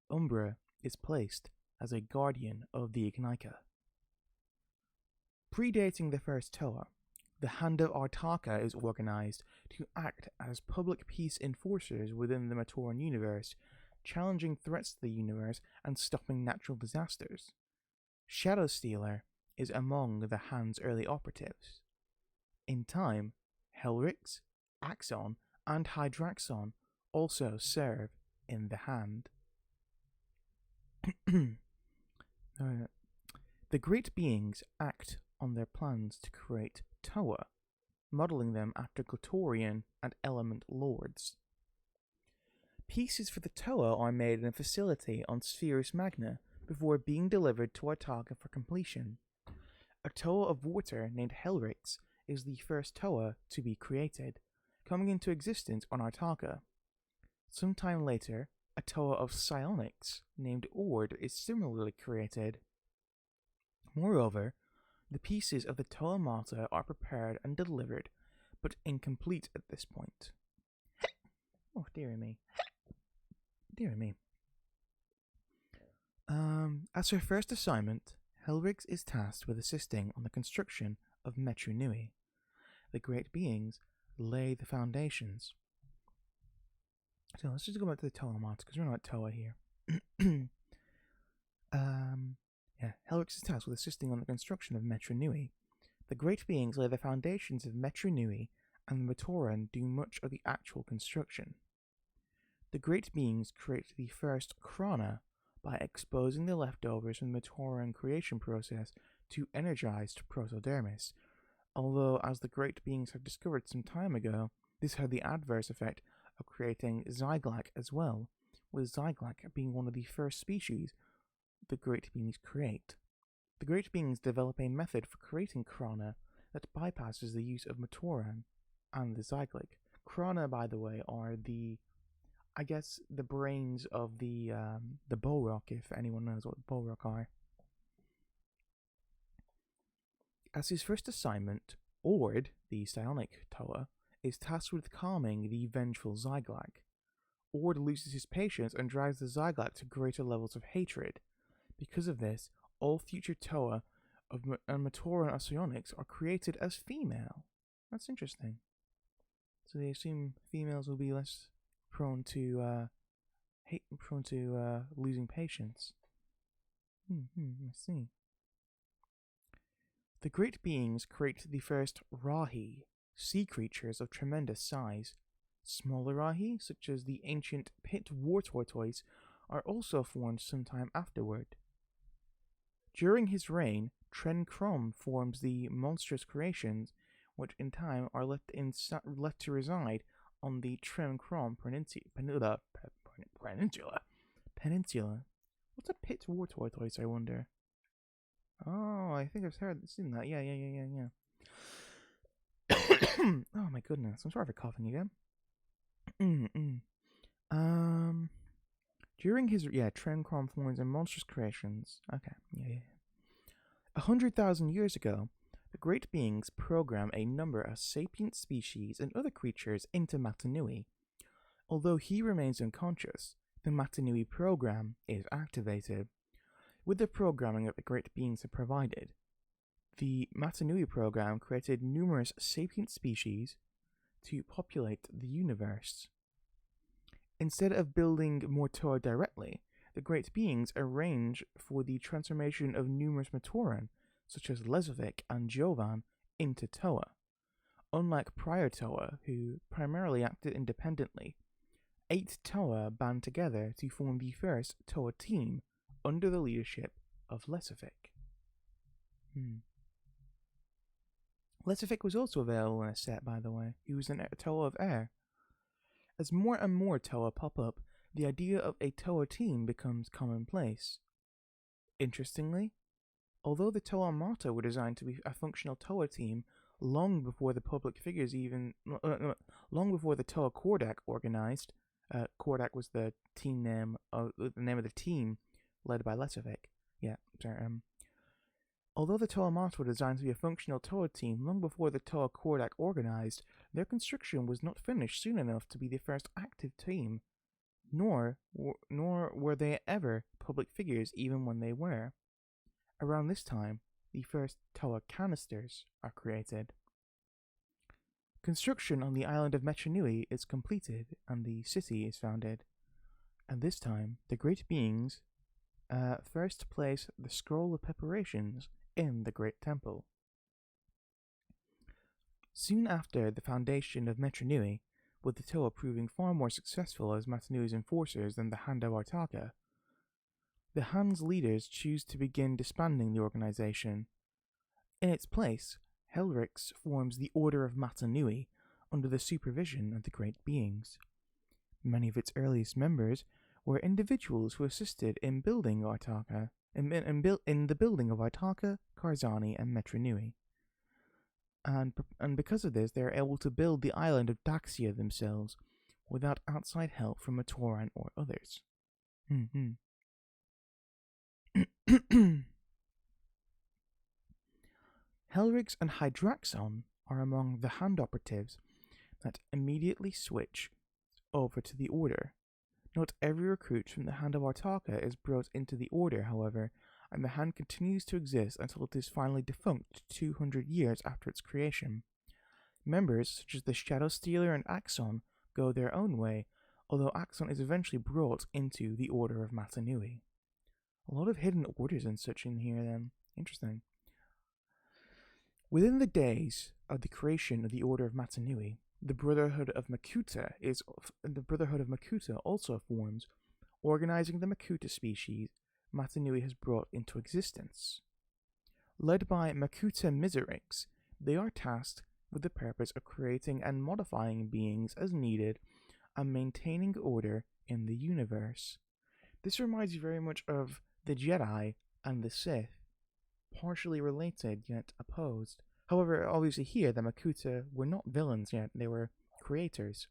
Umbra is placed as a guardian of the Ignika. Predating the first Toa, the Hand of Artaka is organized to act as public peace enforcers within the Matoran universe, challenging threats to the universe and stopping natural disasters. Shadowstealer is among the Hand's early operatives. In time, Helrix, Axon, and Hydraxon also serve in the Hand. The Great Beings act on their plans to create Toa, modeling them after Glatorian and Element Lords. Pieces for the Toa are made in a facility on Spherus Magna before being delivered to Artaka for completion. A Toa of water named Helrix is the first Toa to be created, coming into existence on Artaka. Sometime later, a Toa of psionics named Ord is similarly created. Moreover, the pieces of the Toa Mata are prepared and delivered, but incomplete at this point. Oh, dearie me. Dearie me. As her first assignment, Helrix is tasked with assisting on the construction of Metru Nui. The Great Beings lay the foundations. So let's just go back to the Toa Mata, because we're not at Toa here. Helrix is tasked with assisting on the construction of Metru Nui. The Great Beings lay the foundations of Metru Nui, and the Matoran do much of the actual construction. The Great Beings create the first Krana by exposing the leftovers from the Matoran creation process to energized protodermis, although, as the Great Beings have discovered some time ago, this had the adverse effect of creating Zyglak as well, with Zyglak being one of the first species the Great Beings create. The Great Beings develop a method for creating Krana that bypasses the use of Matoran and the Zyglak. Krana, by the way, are the... I guess the brains of the Balrog, if anyone knows what the Balrog are. As his first assignment, Ord, the psionic Toa, is tasked with calming the vengeful Zyglag. Ord loses his patience and drives the Zyglag to greater levels of hatred. Because of this, all future Toa and Matoran psionics are created as female. That's interesting. So they assume females will be less prone to losing patience. I see. The great beings create the first Rahi, sea creatures of tremendous size. Smaller Rahi, such as the ancient pit war tortoise, are also formed sometime afterward. During his reign, Tren Krom forms the monstrous creations, which in time are left to reside on the Tren Krom Peninsula. What's a pit war tortoise, I wonder? Oh, I think I've seen that. Yeah. Oh my goodness, I'm sorry for coughing again. During his Tren Krom forms and monstrous creations. Okay, yeah. 100,000 years ago, the great beings program a number of sapient species and other creatures into Matanui. Although he remains unconscious, the Matanui program is activated. With the programming that the great beings have provided, the Matanui program created numerous sapient species to populate the universe. Instead of building more Toa directly, the great beings arrange for the transformation of numerous Matoran, such as Lezovic and Jovan, into Toa. Unlike prior Toa, who primarily acted independently, 8 Toa band together to form the first Toa team under the leadership of Lezovic. Lezovic was also available in a set, by the way. He was a Toa of Air. As more and more Toa pop up, the idea of a Toa team becomes commonplace. Interestingly, although the Toa Mata were designed to be a functional Toa team long before the public figures long before the Toa Kordak organized, Kordak was the name of the team led by Lezovic. Although the Toa Mata were designed to be a functional Toa team long before the Toa Kordak organized, their construction was not finished soon enough to be the first active team, nor were they ever public figures even when they were. Around this time, the first Toa canisters are created. Construction on the island of Metranui is completed and the city is founded. At this time, the great beings first place the scroll of preparations in the Great Temple. Soon after the foundation of Metranui, with the Toa proving far more successful as Matanui's enforcers than the Hand of Artaka, the Hand's leaders choose to begin disbanding the organization. In its place, Helrix forms the Order of Matanui under the supervision of the Great Beings. Many of its earliest members were individuals who assisted in building Artaka, in the building of Artaka, Karzani, and Metranui. And because of this, they are able to build the island of Daxia themselves, without outside help from Matoran or others. Helrix and Hydraxon are among the Hand operatives that immediately switch over to the Order. Not every recruit from the Hand of Artaka is brought into the Order, however, and the Hand continues to exist until it is finally defunct 200 years after its creation. Members such as the Shadow Stealer and Axon go their own way, although Axon is eventually brought into the Order of Matanui. A lot of hidden orders and such in here then. Interesting. Within the days of the creation of the Order of Matanui, the Brotherhood of Makuta also forms, organizing the Makuta species Matanui has brought into existence. Led by Makuta Miserix, they are tasked with the purpose of creating and modifying beings as needed and maintaining order in the universe. This reminds you very much of the Jedi and the Sith, partially related yet opposed. However, obviously here the Makuta were not villains yet, they were creators.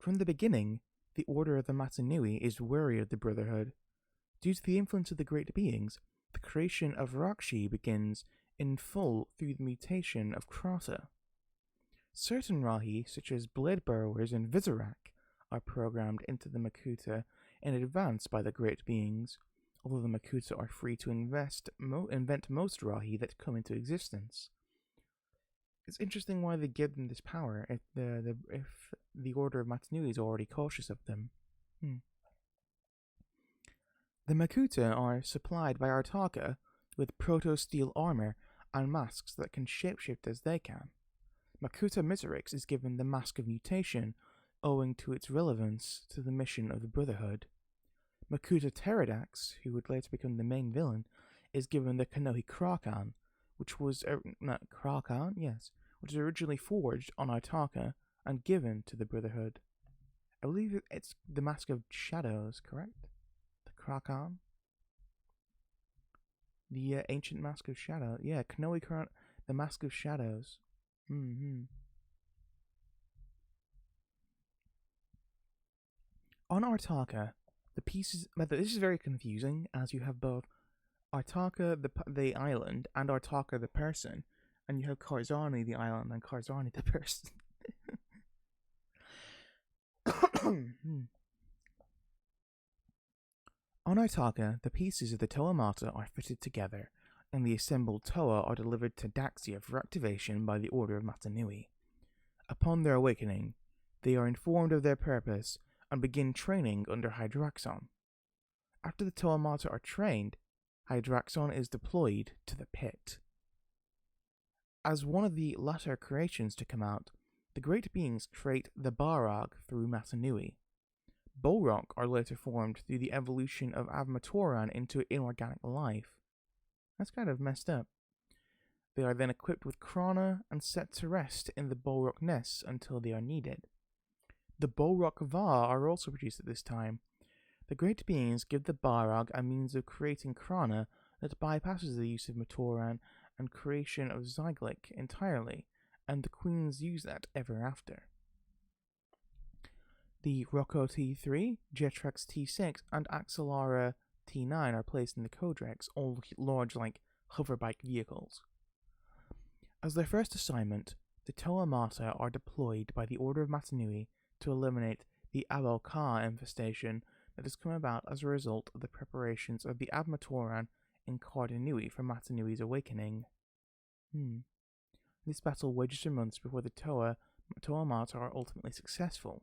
From the beginning, the Order of the Matanui is wary of the Brotherhood. Due to the influence of the Great Beings, the creation of Rakshi begins in full through the mutation of Krata. Certain Rahi, such as Blade Burrowers and Vizorak, are programmed into the Makuta in advance by the Great Beings, although the Makuta are free to invent most Rahi that come into existence. It's interesting why they give them this power if the Order of Matanui is already cautious of them. The Makuta are supplied by Artaka with proto-steel armor and masks that can shapeshift as they can. Makuta Miserix is given the Mask of Mutation, owing to its relevance to the mission of the Brotherhood. Makuta Pterodax, who would later become the main villain, is given the Kanohi Krakan, which was originally forged on Artaka and given to the Brotherhood. I believe it's the Mask of Shadows, correct? The Krakan? The ancient Mask of Shadow. Yeah, Kanohi Krakan, the Mask of Shadows. On Artaka, the pieces... This is very confusing, as you have both Artaka, the island, and Artaka, the person, and you have Karzani, the island, and Karzani, the person. On Artaka, the pieces of the Toa Mata are fitted together, and the assembled Toa are delivered to Daxia for activation by the Order of Matanui. Upon their awakening, they are informed of their purpose and begin training under Hydraxon. After the Toa Mata are trained, Hydraxon is deployed to the pit. As one of the latter creations to come out, the Great Beings create the Barag through Matanui. Bolrock are later formed through the evolution of Avmatoran into inorganic life. That's kind of messed up. They are then equipped with Krana and set to rest in the Bolrock nests until they are needed. The Bolrock Va are also produced at this time. The Great Beings give the Barag a means of creating Krana that bypasses the use of Matoran and creation of Zyglic entirely, and the Queens use that ever after. The Rocco T3, Jetrax T6, and Axelara T9 are placed in the Codex, all large hoverbike vehicles. As their first assignment, the Toa Mata are deployed by the Order of Matanui to eliminate the Abel Ka infestation that has come about as a result of the preparations of the Avmatoran in Cardinui for Matanui's awakening. This battle wages for months before the Toa Mata are ultimately successful.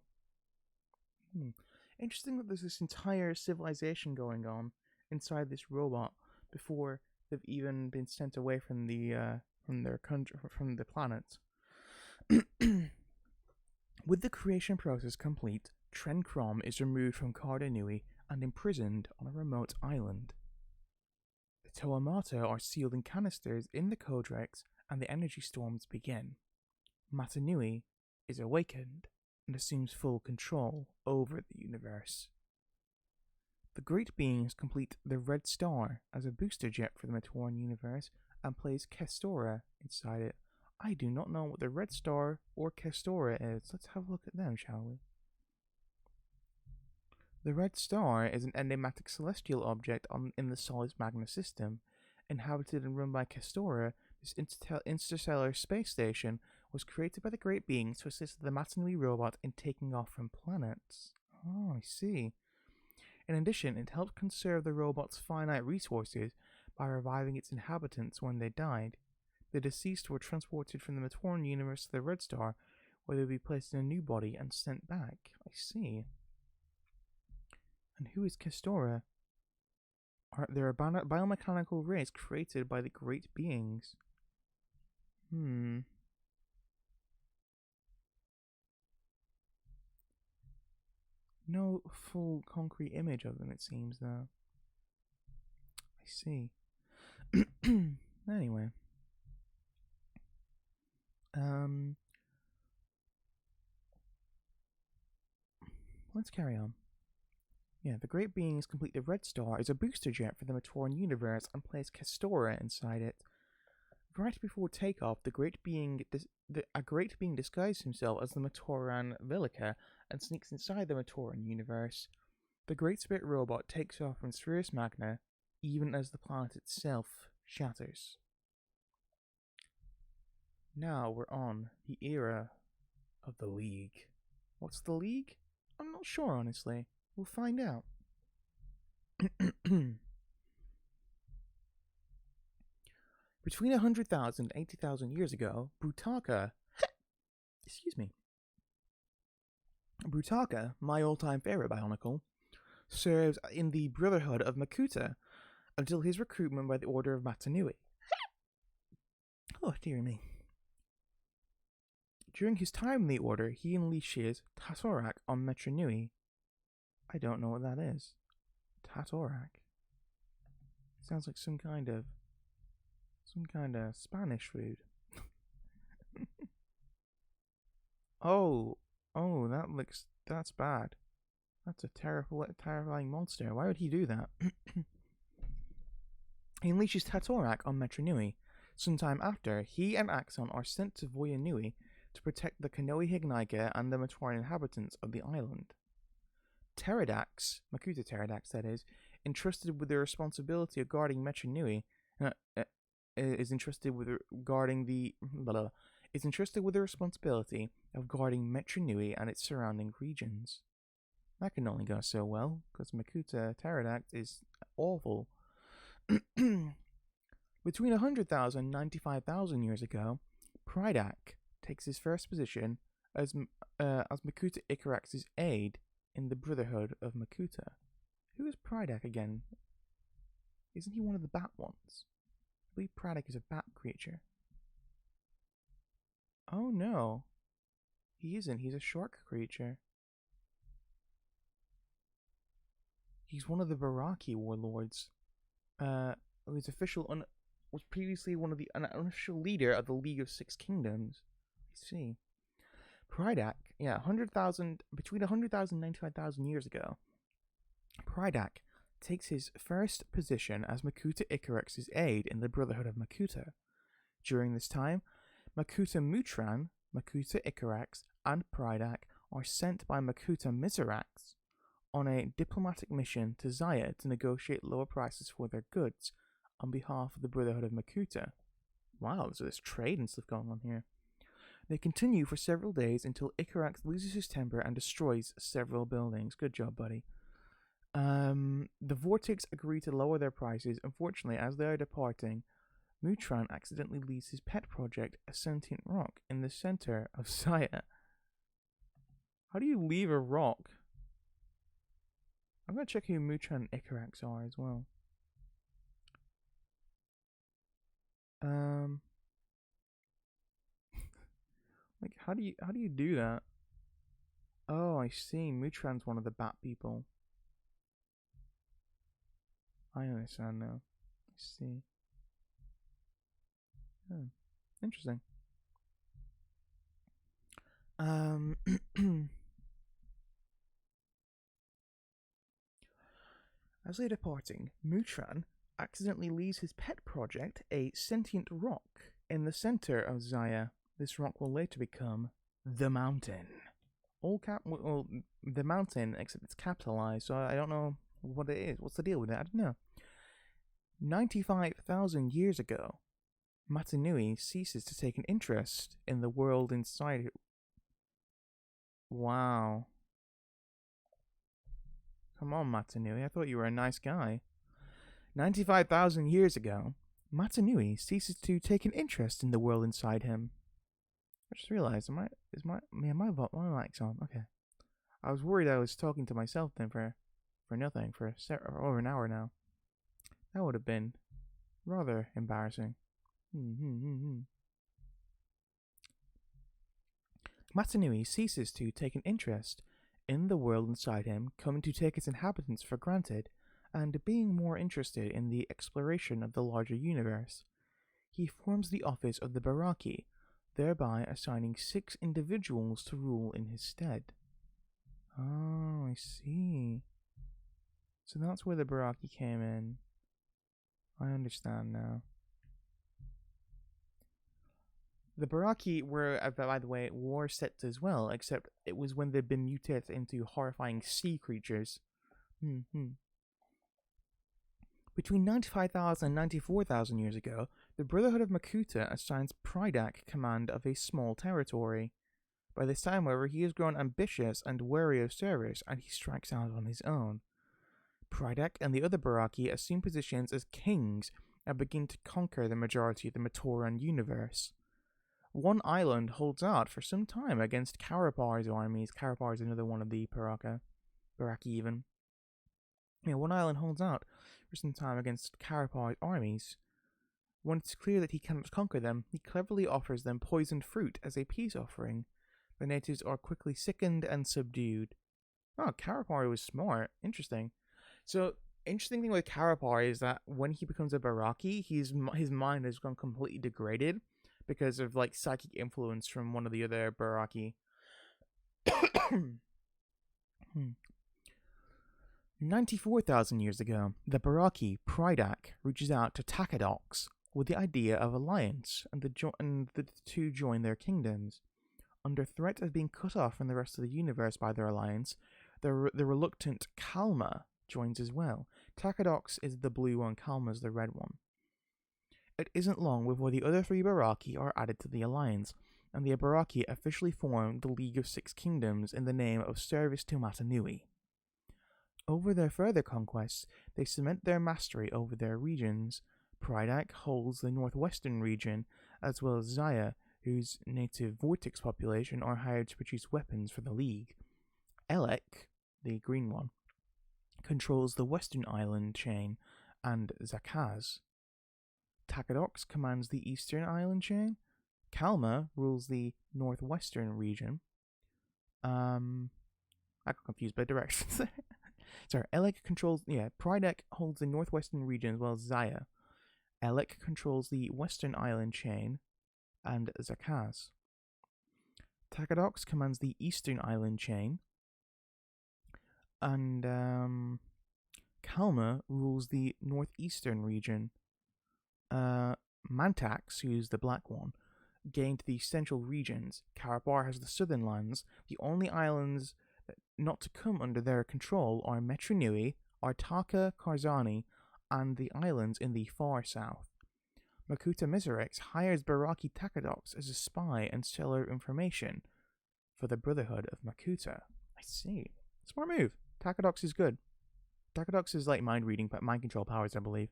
Interesting that there's this entire civilization going on inside this robot before they've even been sent away from their country, from the planet. With the creation process complete, Tren Krom is removed from Cardinui and imprisoned on a remote island. The Toa Mata are sealed in canisters in the Codex, and the energy storms begin. Matanui is awakened and assumes full control over the universe. The Great Beings complete the Red Star as a booster jet for the Matoran universe and place Kestora inside it. I do not know what the Red Star or Kestora is. Let's have a look at them, shall we? The Red Star is an enigmatic celestial object in the Solid Magna system. Inhabited and run by Kestora, this interstellar space station was created by the Great Beings to assist the Matanui robot in taking off from planets. Oh, I see. In addition, it helped conserve the robot's finite resources by reviving its inhabitants when they died. The deceased were transported from the Matoran universe to the Red Star, where they would be placed in a new body and sent back. I see. And who is Kestora? They're a biomechanical race created by the Great Beings. No full concrete image of them, it seems, though. I see. Anyway. Let's carry on. Yeah, the Great Beings complete the Red Star as a booster jet for the Matoran universe and place Kestora inside it. right before takeoff, a great being disguised himself as the Matoran Velica and sneaks inside the Matoran universe. The Great Spirit robot takes off from Spherus Magna, even as the planet itself shatters. Now we're on the era of the League. What's the League? I'm not sure, honestly. We'll find out. Between 100,000 and 80,000 years ago, Brutaka, my all-time favorite Bionicle, serves in the Brotherhood of Makuta until his recruitment by the Order of Matanui. Oh, dear me. During his time in the Order, he unleashes Tatorak on Metronui. I don't know what that is. Tatorak. Sounds like some kind of Spanish food. Oh, that's bad. That's a terrifying monster. Why would he do that? He unleashes Tatorak on Metronui. Sometime after, he and Axon are sent to Voya Nui to protect the Kanoe Hignaga and the Matoran inhabitants of the island. Pterodax, Makuta Pterodax that is, entrusted with the responsibility of guarding Metronui, is entrusted with the responsibility of guarding Metronui and its surrounding regions. That can only go so well, because Makuta Pterodax is awful. Between 100,000 and 95,000 years ago, Prydak takes his first position as Makuta Icarax's aide in the Brotherhood of Makuta. Who is Prydak again? Isn't he one of the bat ones? I believe Prydak is a bat creature. Oh no. He isn't. He's a shark creature. He's one of the Baraki warlords. Was previously an unofficial leader of the League of Six Kingdoms. I see. Prydak, between 100,000 and 95,000 years ago, Prydak takes his first position as Makuta Icarax's aide in the Brotherhood of Makuta. During this time, Makuta Mutran, Makuta Icarax, and Prydak are sent by Makuta Mizarax on a diplomatic mission to Zaya to negotiate lower prices for their goods on behalf of the Brotherhood of Makuta. Wow, so there's trade and stuff going on here. They continue for several days until Icarax loses his temper and destroys several buildings. Good job, buddy. The Vortex agree to lower their prices. Unfortunately, as they are departing, Mutran accidentally leaves his pet project, a sentient rock, in the center of Zaya. How do you leave a rock? I'm gonna check who Mutran and Icarax are as well. Like how do you do that? Oh, I see. Mutran's one of the bat people. I understand now. I see. Oh, interesting. As they're departing, Mutran accidentally leaves his pet project, a sentient rock, in the center of Zaya. This rock will later become the Mountain. The Mountain, except it's capitalized, so I don't know what it is. What's the deal with it? I don't know. 95,000 years ago, Matanui ceases to take an interest in the world inside it. Wow. Come on, Matanui. I thought you were a nice guy. 95,000 years ago, Matanui ceases to take an interest in the world inside him. I just realized, my mic's on. Okay. I was worried I was talking to myself then for nothing for over an hour now. That would have been rather embarrassing. Matanui ceases to take an interest in the world inside him, coming to take its inhabitants for granted, and being more interested in the exploration of the larger universe. He forms the office of the Baraki, thereby assigning 6 individuals to rule in his stead. Oh, I see. So that's where the Baraki came in. I understand now. The Baraki were, by the way, war sets as well, except it was when they'd been mutated into horrifying sea creatures. Hmm. Between 95,000 and 94,000 years ago, the Brotherhood of Makuta assigns Prydak command of a small territory. By this time, however, he has grown ambitious and wary of service, and he strikes out on his own. Prydak and the other Baraki assume positions as kings and begin to conquer the majority of the Matoran universe. One island holds out for some time against Karapar's armies. Karapar is another one of the Baraki even. One island holds out for some time against Karapar's armies. When it's clear that he cannot conquer them, he cleverly offers them poisoned fruit as a peace offering. The natives are quickly sickened and subdued. Oh, Karapar was smart. Interesting. So, interesting thing with Karapar is that when he becomes a Baraki, his mind has gone completely degraded because of like psychic influence from one of the other Baraki. 94,000 years ago, the Baraki Prydak reaches out to Takadox with the idea of alliance and the two join their kingdoms. Under threat of being cut off from the rest of the universe by their alliance, the reluctant Kalma joins as well. Takadox is the blue one, Kalma is the red one. It isn't long before the other three Baraki are added to the alliance, and the Baraki officially form the League of Six Kingdoms in the name of service to Matanui. Over their further conquests, they cement their mastery over their regions. Prydak holds the northwestern region, as well as Zaya, whose native vortex population are hired to produce weapons for the League. Elek, the green one, controls the western island chain, and Zakaz. Takadox commands the eastern island chain. Kalma rules the northwestern region. I got confused by directions there. Sorry, Elek controls... Prydak holds the northwestern region as well as Zaya. Elek controls the western island chain and Zakaz. Takadox commands the eastern island chain. And Kalma rules the northeastern region. Mantax, who's the black one, gained the central regions. Karapar has the southern lands. The only islands not to come under their control are Metronui, Artaka, Karzani, and the islands in the far south. Makuta Miserex hires Baraki Takadox as a spy and seller of information for the Brotherhood of Makuta. I see. Smart move. Takadox is good. Takadox is like mind reading, but mind control powers, I believe.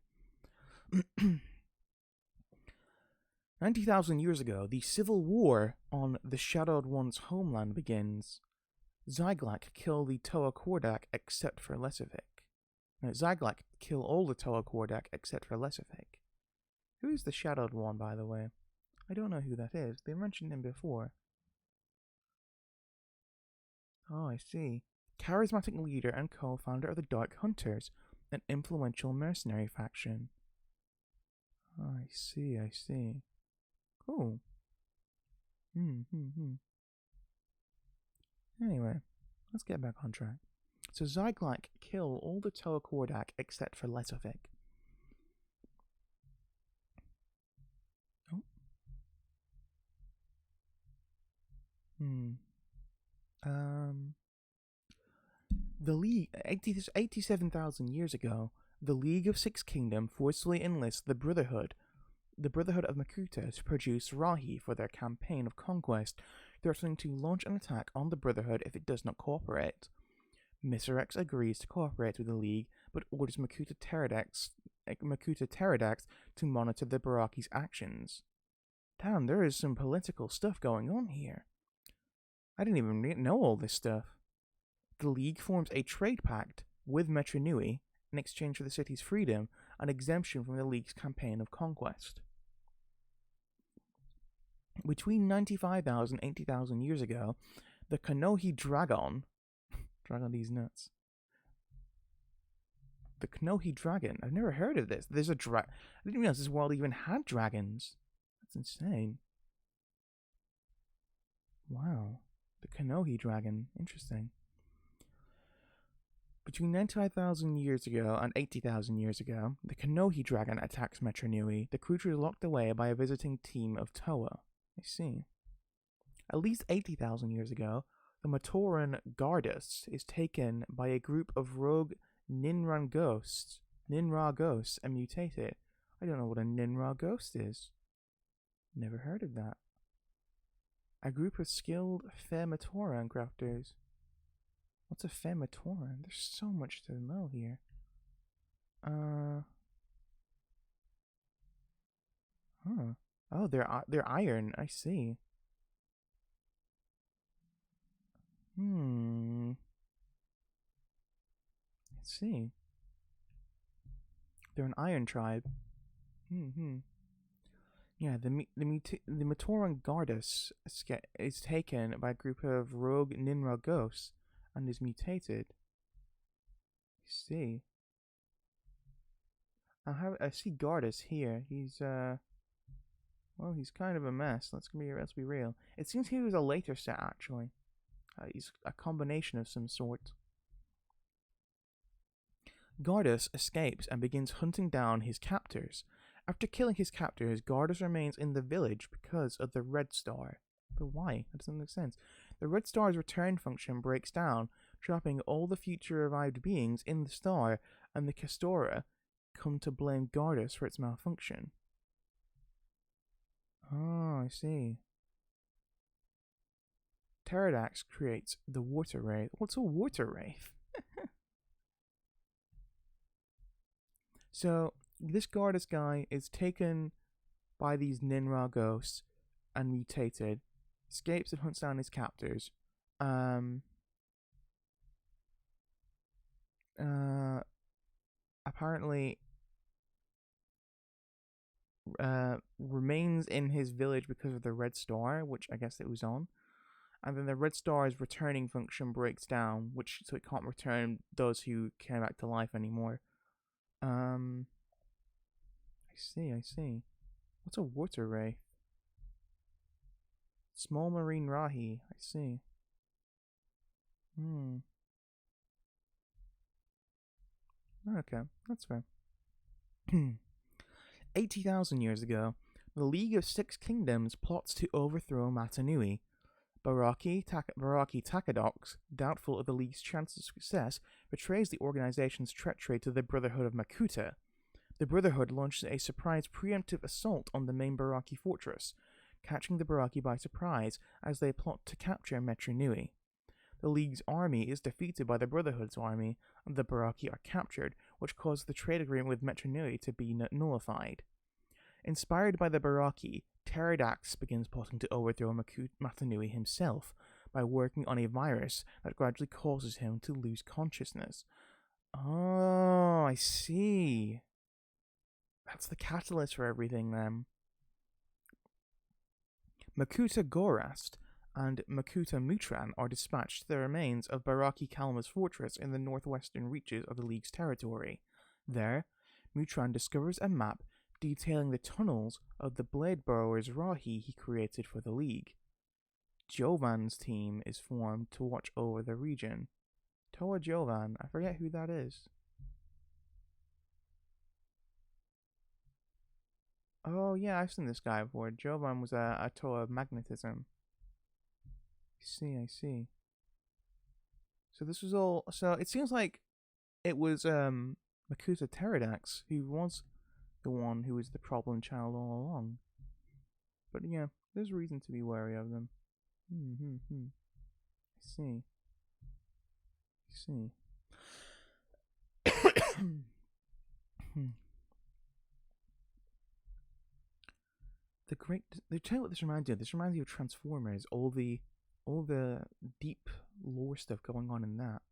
90,000 years ago, the civil war on the Shadowed One's homeland begins. Zyglak kill the Toa Kordak except for Lesevik. Zyglak kill all the Toa Kordak except for Lesevik. Who is the Shadowed One, by the way? I don't know who that is. They mentioned him before. Oh, I see. Charismatic leader and co-founder of the Dark Hunters, an influential mercenary faction. Oh, I see. Cool. Anyway, let's get back on track. So Zyglak kill all the Toa Kordak except for Lesevik. Oh. The League, 87,000 years ago, the League of Six Kingdom forcefully enlists the Brotherhood of Makuta to produce Rahi for their campaign of conquest, threatening to launch an attack on the Brotherhood if it does not cooperate. Miserex agrees to cooperate with the League, but orders Makuta Pterodax to monitor the Baraki's actions. Damn, there is some political stuff going on here. I didn't even know all this stuff. The League forms a trade pact with Metronui in exchange for the city's freedom and exemption from the League's campaign of conquest. Between 95,000 and 80,000 years ago, the Kanohi Dragon... Dragon these nuts. The Kanohi Dragon. I've never heard of this. There's a I didn't realize this world even had dragons. That's insane. Wow. The Kanohi Dragon. Interesting. Between 95,000 years ago and 80,000 years ago, the Kanohi Dragon attacks Metronui. The creature is locked away by a visiting team of Toa. I see. At least 80,000 years ago, the Matoran Gardas is taken by a group of rogue Ninra ghosts, and mutated. I don't know what a Ninra ghost is. Never heard of that. A group of skilled Fematoran crafters. What's a Fematoran? There's so much to know here. Huh. Oh, they're iron. I see. I see. They're an iron tribe. Yeah, the Matoran Gardas is taken by a group of rogue Ninra ghosts and is mutated. I see. I see Gardas here. He's well, he's kind of a mess. Let's be real. It seems he was a later set actually. He's a combination of some sort. Gardas escapes and begins hunting down his captors. After killing his captors, Gardas remains in the village because of the Red Star. But why? That doesn't make sense. The Red Star's return function breaks down, trapping all the future revived beings in the star, and the Castora come to blame Gardas for its malfunction. Oh, I see. Pterodax creates the Water Wraith. What's a Water Wraith? So, this Gardas guy is taken by these Ninra ghosts and mutated, escapes and hunts down his captors. Apparently, remains in his village because of the Red Star, which I guess it was on. And then the Red Star's returning function breaks down, so it can't return those who came back to life anymore. I see. What's a water wraith? Small marine rahi. I see. Okay, that's fair. 80,000 years ago, the League of Six Kingdoms plots to overthrow Matanui. Baraki Takadox, doubtful of the League's chance of success, betrays the organization's treachery to the Brotherhood of Makuta. The Brotherhood launches a surprise preemptive assault on the main Baraki fortress, catching the Baraki by surprise as they plot to capture Metru Nui. The League's army is defeated by the Brotherhood's army, and the Baraki are captured, which causes the trade agreement with Metru Nui to be nullified. Inspired by the Baraki, Pterodax begins plotting to overthrow Matanui himself by working on a virus that gradually causes him to lose consciousness. Oh, I see. That's the catalyst for everything then. Makuta Gorast and Makuta Mutran are dispatched to the remains of Baraki Kalma's fortress in the northwestern reaches of the League's territory. There, Mutran discovers a map detailing the tunnels of the Blade Burrower's Rahi he created for the League. Jovan's team is formed to watch over the region. Toa Jovan, I forget who that is. Oh yeah, I've seen this guy before. Jovan was a Toa of magnetism. I see. So this was all. So it seems like it was Makuta Pterodax who was the one who was the problem child all along. But yeah, there's reason to be wary of them. I see. The great. They tell you what this reminds you of. This reminds you of Transformers. All the deep lore stuff going on in that.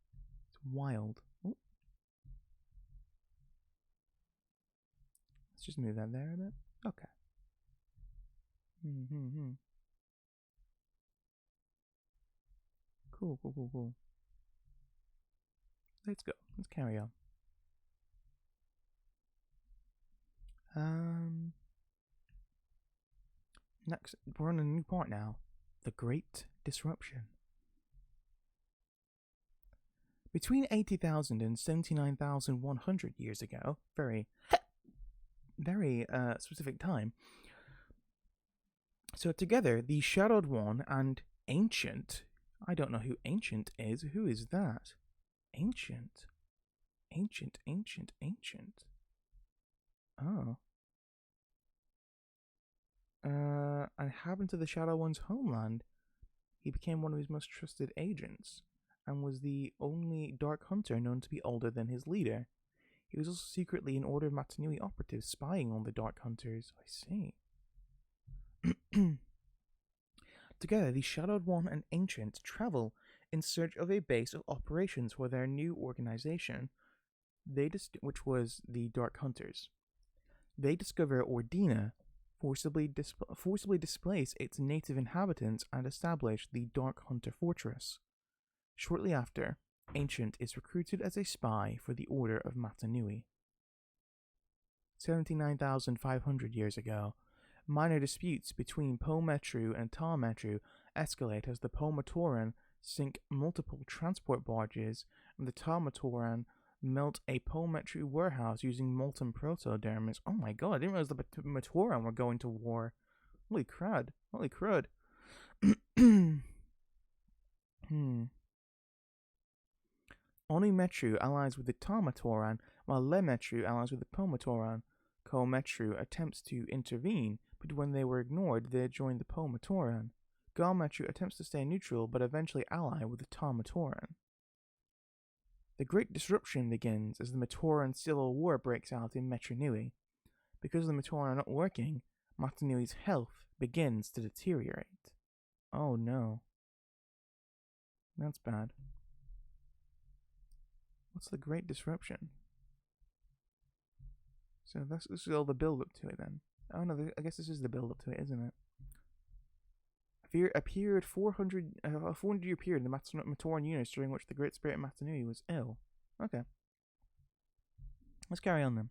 It's wild. Oh. Let's just move that there a bit. Okay. Cool. Let's go. Let's carry on. Next, we're on a new part now. The Great Disruption. Between 80,000 and 79,100 years ago, very specific time, So together, the Shadowed One and Ancient. I don't know who Ancient is. Who is that? Ancient. Ancient, ancient, ancient. Oh. And happened to the Shadow One's homeland. He became one of his most trusted agents, and was the only Dark Hunter known to be older than his leader. He was also secretly an Order of Matanui operative spying on the Dark Hunters. I see. Together, the Shadowed One and Ancient travel in search of a base of operations for their new organization, which was the Dark Hunters. They discover Ordina, forcibly displace its native inhabitants, and establish the Dark Hunter Fortress. Shortly after, Ancient is recruited as a spy for the Order of Matanui. 79,500 years ago, minor disputes between Po-Metru and Ta-Metru escalate as the Po-Matoran sink multiple transport barges and the Ta-Matoran melt a Po-Metru warehouse using molten protodermis. Oh my god, I didn't realize the Matoran were going to war. Holy crud. Holy crud. Oni-Metru allies with the Ta-Matoran, while Le-Metru allies with the Po-Matoran. Ko-Metru attempts to intervene, but when they were ignored, they joined the Po-Matoran. Ga-Metru attempts to stay neutral, but eventually ally with the Ta-Matoran. The Great Disruption begins as the Matoran civil war breaks out in Metru-Nui. Because the Matoran are not working, Matanui's health begins to deteriorate. Oh no. That's bad. What's the Great Disruption? So this is all the build-up to it then. Oh no, I guess this is the build-up to it, isn't it? A period 400-year period in the Matoran universe during which the Great Spirit of Matanui was ill. Okay. Let's carry on then.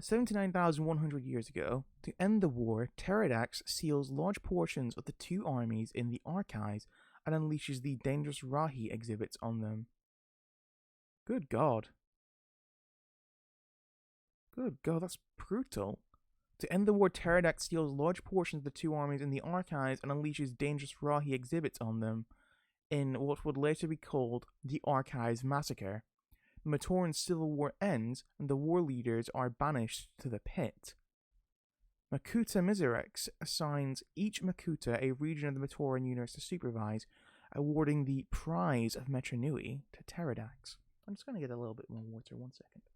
79,100 years ago, to end the war, Pterodax seals large portions of the two armies in the Archives and unleashes the dangerous Rahi exhibits on them. Good God. Good God, that's brutal. To end the war, Pterodax steals large portions of the two armies in the Archives and unleashes dangerous Rahi exhibits on them in what would later be called the Archives Massacre. The Matoran civil war ends, and the war leaders are banished to the pit. Makuta Miserex assigns each Makuta a region of the Matoran universe to supervise, awarding the Prize of Metru-Nui to Pterodax. I'm just going to get a little bit more water, 1 second.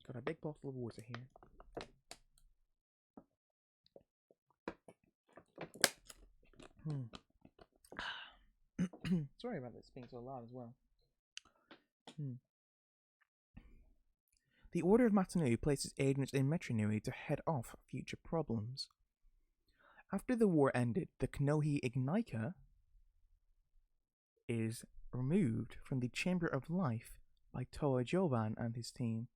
Got a big bottle of water here. Sorry about this being so loud as well. The Order of Matanui places agents in Metru-Nui to head off future problems. After the war ended, the Knohi Ignika is removed from the Chamber of Life by Toa Jovan and his team.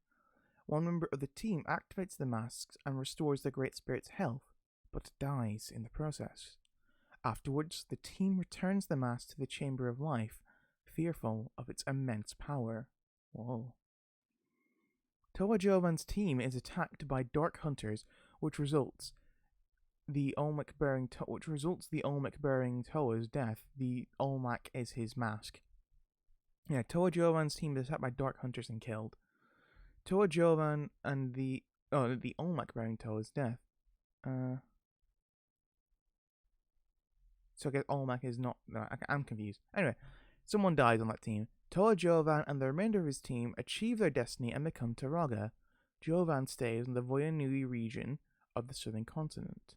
One member of the team activates the masks and restores the Great Spirit's health, but dies in the process. Afterwards, the team returns the mask to the Chamber of Life, fearful of its immense power. Whoa. Toa Jovan's team is attacked by Dark Hunters, which results the Olmec bearing Toa's death. The Olmec is his mask. Yeah, Toa Jovan's team is attacked by Dark Hunters and killed. Toa Jovan and the Olmec bearing Toa's death. So I guess Olmec is not. No, I'm confused. Anyway, someone dies on that team. Toa Jovan and the remainder of his team achieve their destiny and become Taraga. Jovan stays in the Voyanui region of the southern continent.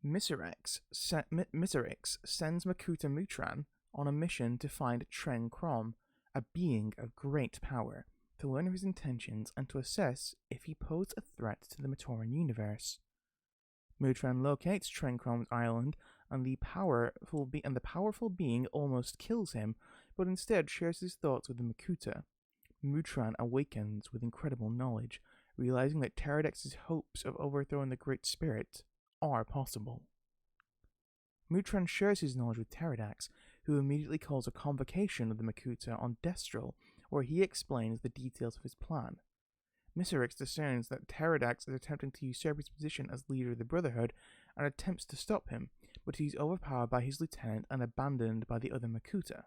Miserex sends Makuta Mutran on a mission to find Tren Krom, a being of great power, to learn of his intentions and to assess if he posed a threat to the Matoran universe. Mutran locates Tren Krom's island, and the powerful being almost kills him, but instead shares his thoughts with the Makuta. Mutran awakens with incredible knowledge, realizing that Pterodax's hopes of overthrowing the Great Spirit are possible. Mutran shares his knowledge with Pterodax, who immediately calls a convocation of the Makuta on Destral, where he explains the details of his plan. Miserix discerns that Pterodax is attempting to usurp his position as leader of the Brotherhood and attempts to stop him, but he's overpowered by his lieutenant and abandoned by the other Makuta.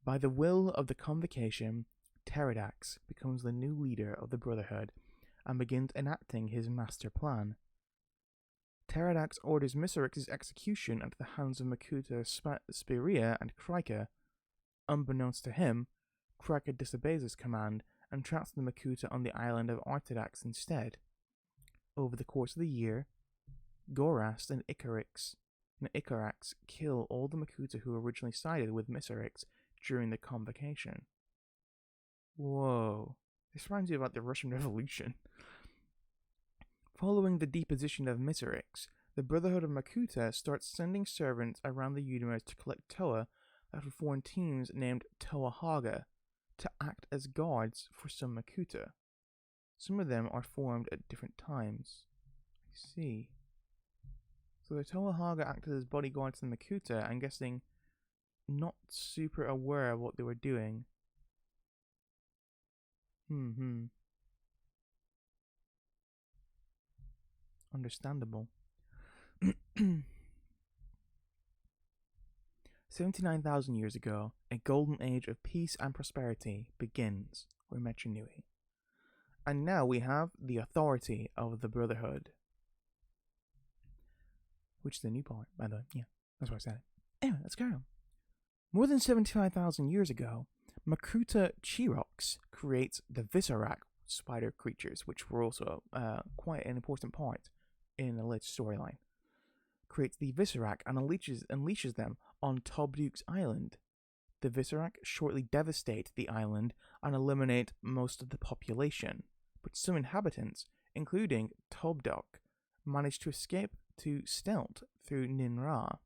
By the will of the Convocation, Pterodax becomes the new leader of the Brotherhood and begins enacting his master plan. Pterodax orders Miserix's execution at the hands of Makuta Spirea and Krika. Unbeknownst to him, Krika disobeys his command and traps the Makuta on the island of Artidax instead. Over the course of the year, Gorast and Icarax kill all the Makuta who originally sided with Miserix during the Convocation. Whoa, this reminds me about the Russian Revolution. Following the deposition of Miserix, the Brotherhood of Makuta starts sending servants around the universe to collect Toa that will form teams named Toa Haga to act as guards for some Makuta. Some of them are formed at different times. I see. So the Toa Haga acted as bodyguards to the Makuta, I'm guessing not super aware of what they were doing. Understandable. 79,000 years ago, a golden age of peace and prosperity begins for Metronui. And now we have the authority of the Brotherhood. Which is the new part, by the way. Yeah, that's why I said it. Anyway, let's go. More than 75,000 years ago, Makuta Chirox creates the Visorak spider creatures, which were also quite an important part in the later storyline. Creates the Visorak and unleashes them on Tobduke's island. The Visorak shortly devastate the island and eliminate most of the population, but some inhabitants, including Tobdok, manage to escape to Stelt through Ninra.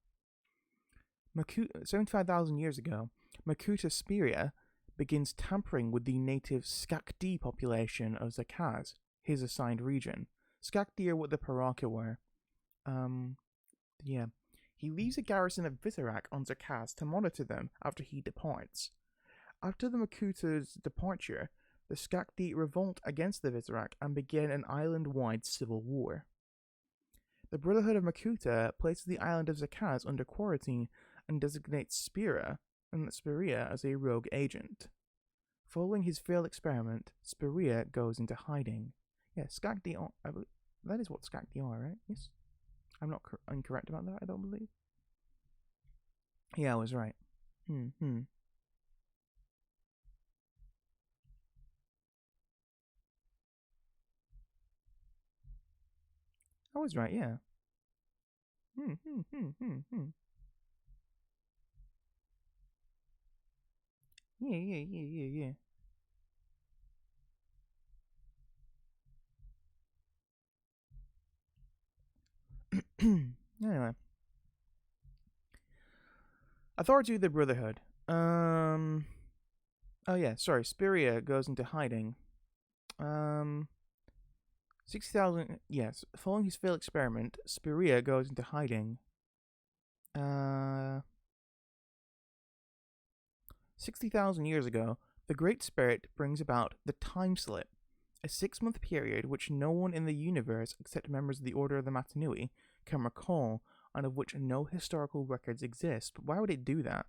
75,000 years ago, Makuta Spirea begins tampering with the native Skakdi population of Zakaz, his assigned region. Skakdi are what the Paraka were. He leaves a garrison of Visorak on Zakaz to monitor them after he departs. After the Makuta's departure, the Skakdi revolt against the Visorak and begin an island-wide civil war. The Brotherhood of Makuta places the island of Zakaz under quarantine and designates Spirea as a rogue agent. Following his failed experiment, Spirea goes into hiding. Yeah, Skakdi are... that is what Skakdi are, right? Yes? I'm not incorrect about that, I don't believe. Yeah, I was right. I was right, yeah. Yeah. Anyway. Authority of the Brotherhood. Oh yeah, sorry. Spirea goes into hiding. 60,000. Yes, following his failed experiment, Spirea goes into hiding. 60,000 years ago, the Great Spirit brings about the Time Slip, a 6-month period which no one in the universe except members of the Order of the Matanui can recall, and of which no historical records exist. But why would it do that?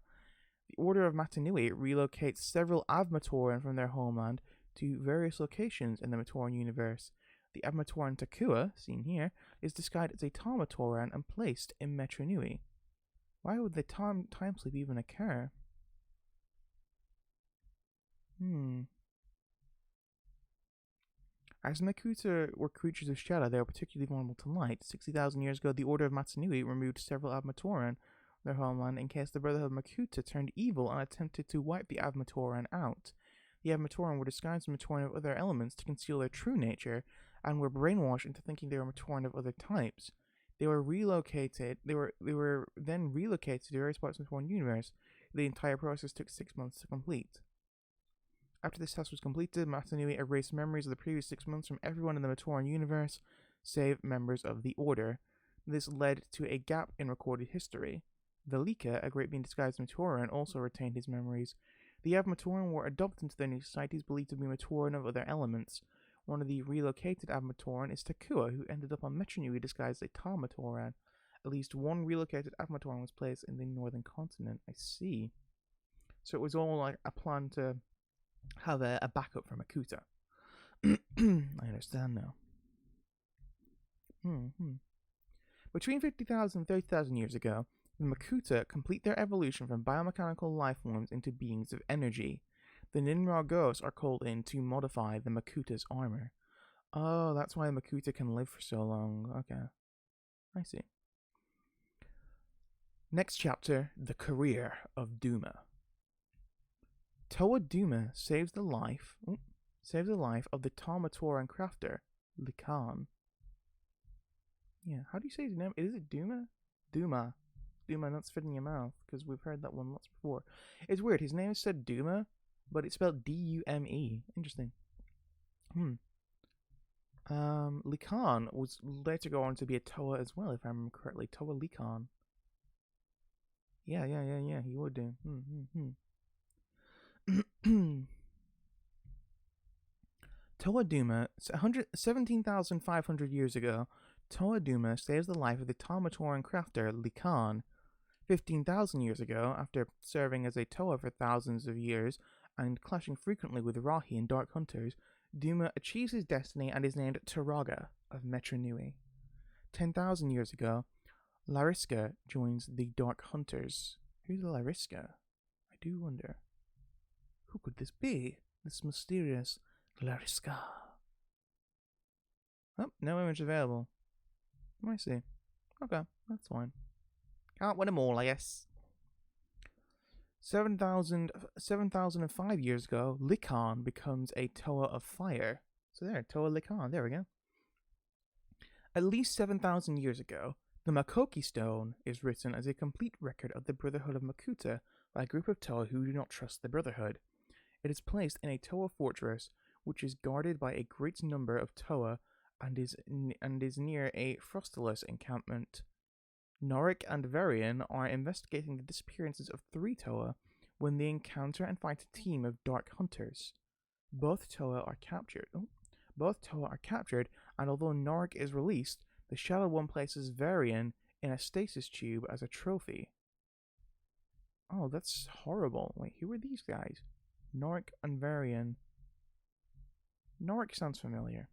The Order of Matanui relocates several Avmatoran from their homeland to various locations in the Matoran universe. The Avmatoran Takua, seen here, is disguised as a Talmatoran and placed in Metronui. Why would the time slip even occur? As Makuta were creatures of shadow, they were particularly vulnerable to light. 60,000 years ago, the Order of Matanui removed several Avmatoran from their homeland in case the Brotherhood of Makuta turned evil and attempted to wipe the Avmatoran out. The Avmatoran were disguised as Matoran of other elements to conceal their true nature, and were brainwashed into thinking they were Matoran of other types. They were relocated. They were then relocated to various parts of the Matoran universe. The entire process took 6 months to complete. After this task was completed, Matanui erased memories of the previous 6 months from everyone in the Matoran universe, save members of the Order. This led to a gap in recorded history. Velika, a great being disguised as Matoran, also retained his memories. The Avmatoran were adopted into their new societies believed to be Matoran of other elements. One of the relocated Avmatoran is Takua, who ended up on Metronui disguised as a Talmatoran. At least one relocated Avmatoran was placed in the northern continent. I see. So it was all like a plan to have a backup for Makuta. I understand now. Between 50,000 and 30,000 years ago, the Makuta complete their evolution from biomechanical life forms into beings of energy. The Ninra ghosts are called in to modify the Makuta's armor. Oh, that's why the Makuta can live for so long. Okay. I see. Next chapter, the career of Duma. Toa Duma saves the life of the Talmatoran crafter, Likan. Yeah, how do you say his name? Is it Duma? Duma, not spit in your mouth, because we've heard that one lots before. It's weird, his name is said Duma, but it's spelled D-U-M-E. Interesting. Likan was later go on to be a Toa as well, if I remember correctly. Toa Likan. Yeah, he would do. Toa Duma, 17,500 years ago, Toa Duma saves the life of the Talmatoran crafter Likan. 15,000 years ago, after serving as a Toa for thousands of years and clashing frequently with Rahi and Dark Hunters, Duma achieves his destiny and is named Turaga of Metronui. 10,000 years ago, Lariska joins the Dark Hunters. Who's Lariska? I do wonder. Who could this be? This mysterious Lariska. Oh, no image available. I see. Okay, that's fine. Can't win them all, I guess. 7,005 years ago, Likan becomes a Toa of Fire. So there, Toa Likan, there we go. At least 7,000 years ago, the Makoki Stone is written as a complete record of the Brotherhood of Makuta by a group of Toa who do not trust the Brotherhood. It is placed in a Toa fortress, which is guarded by a great number of Toa and is near a Frostalus encampment. Norik and Varian are investigating the disappearances of 3 Toa when they encounter and fight a team of Dark Hunters. Both Toa are captured, and although Norik is released, the Shadow One places Varian in a stasis tube as a trophy. Oh, that's horrible. Wait, who are these guys? Norik and Varian. Norik sounds familiar.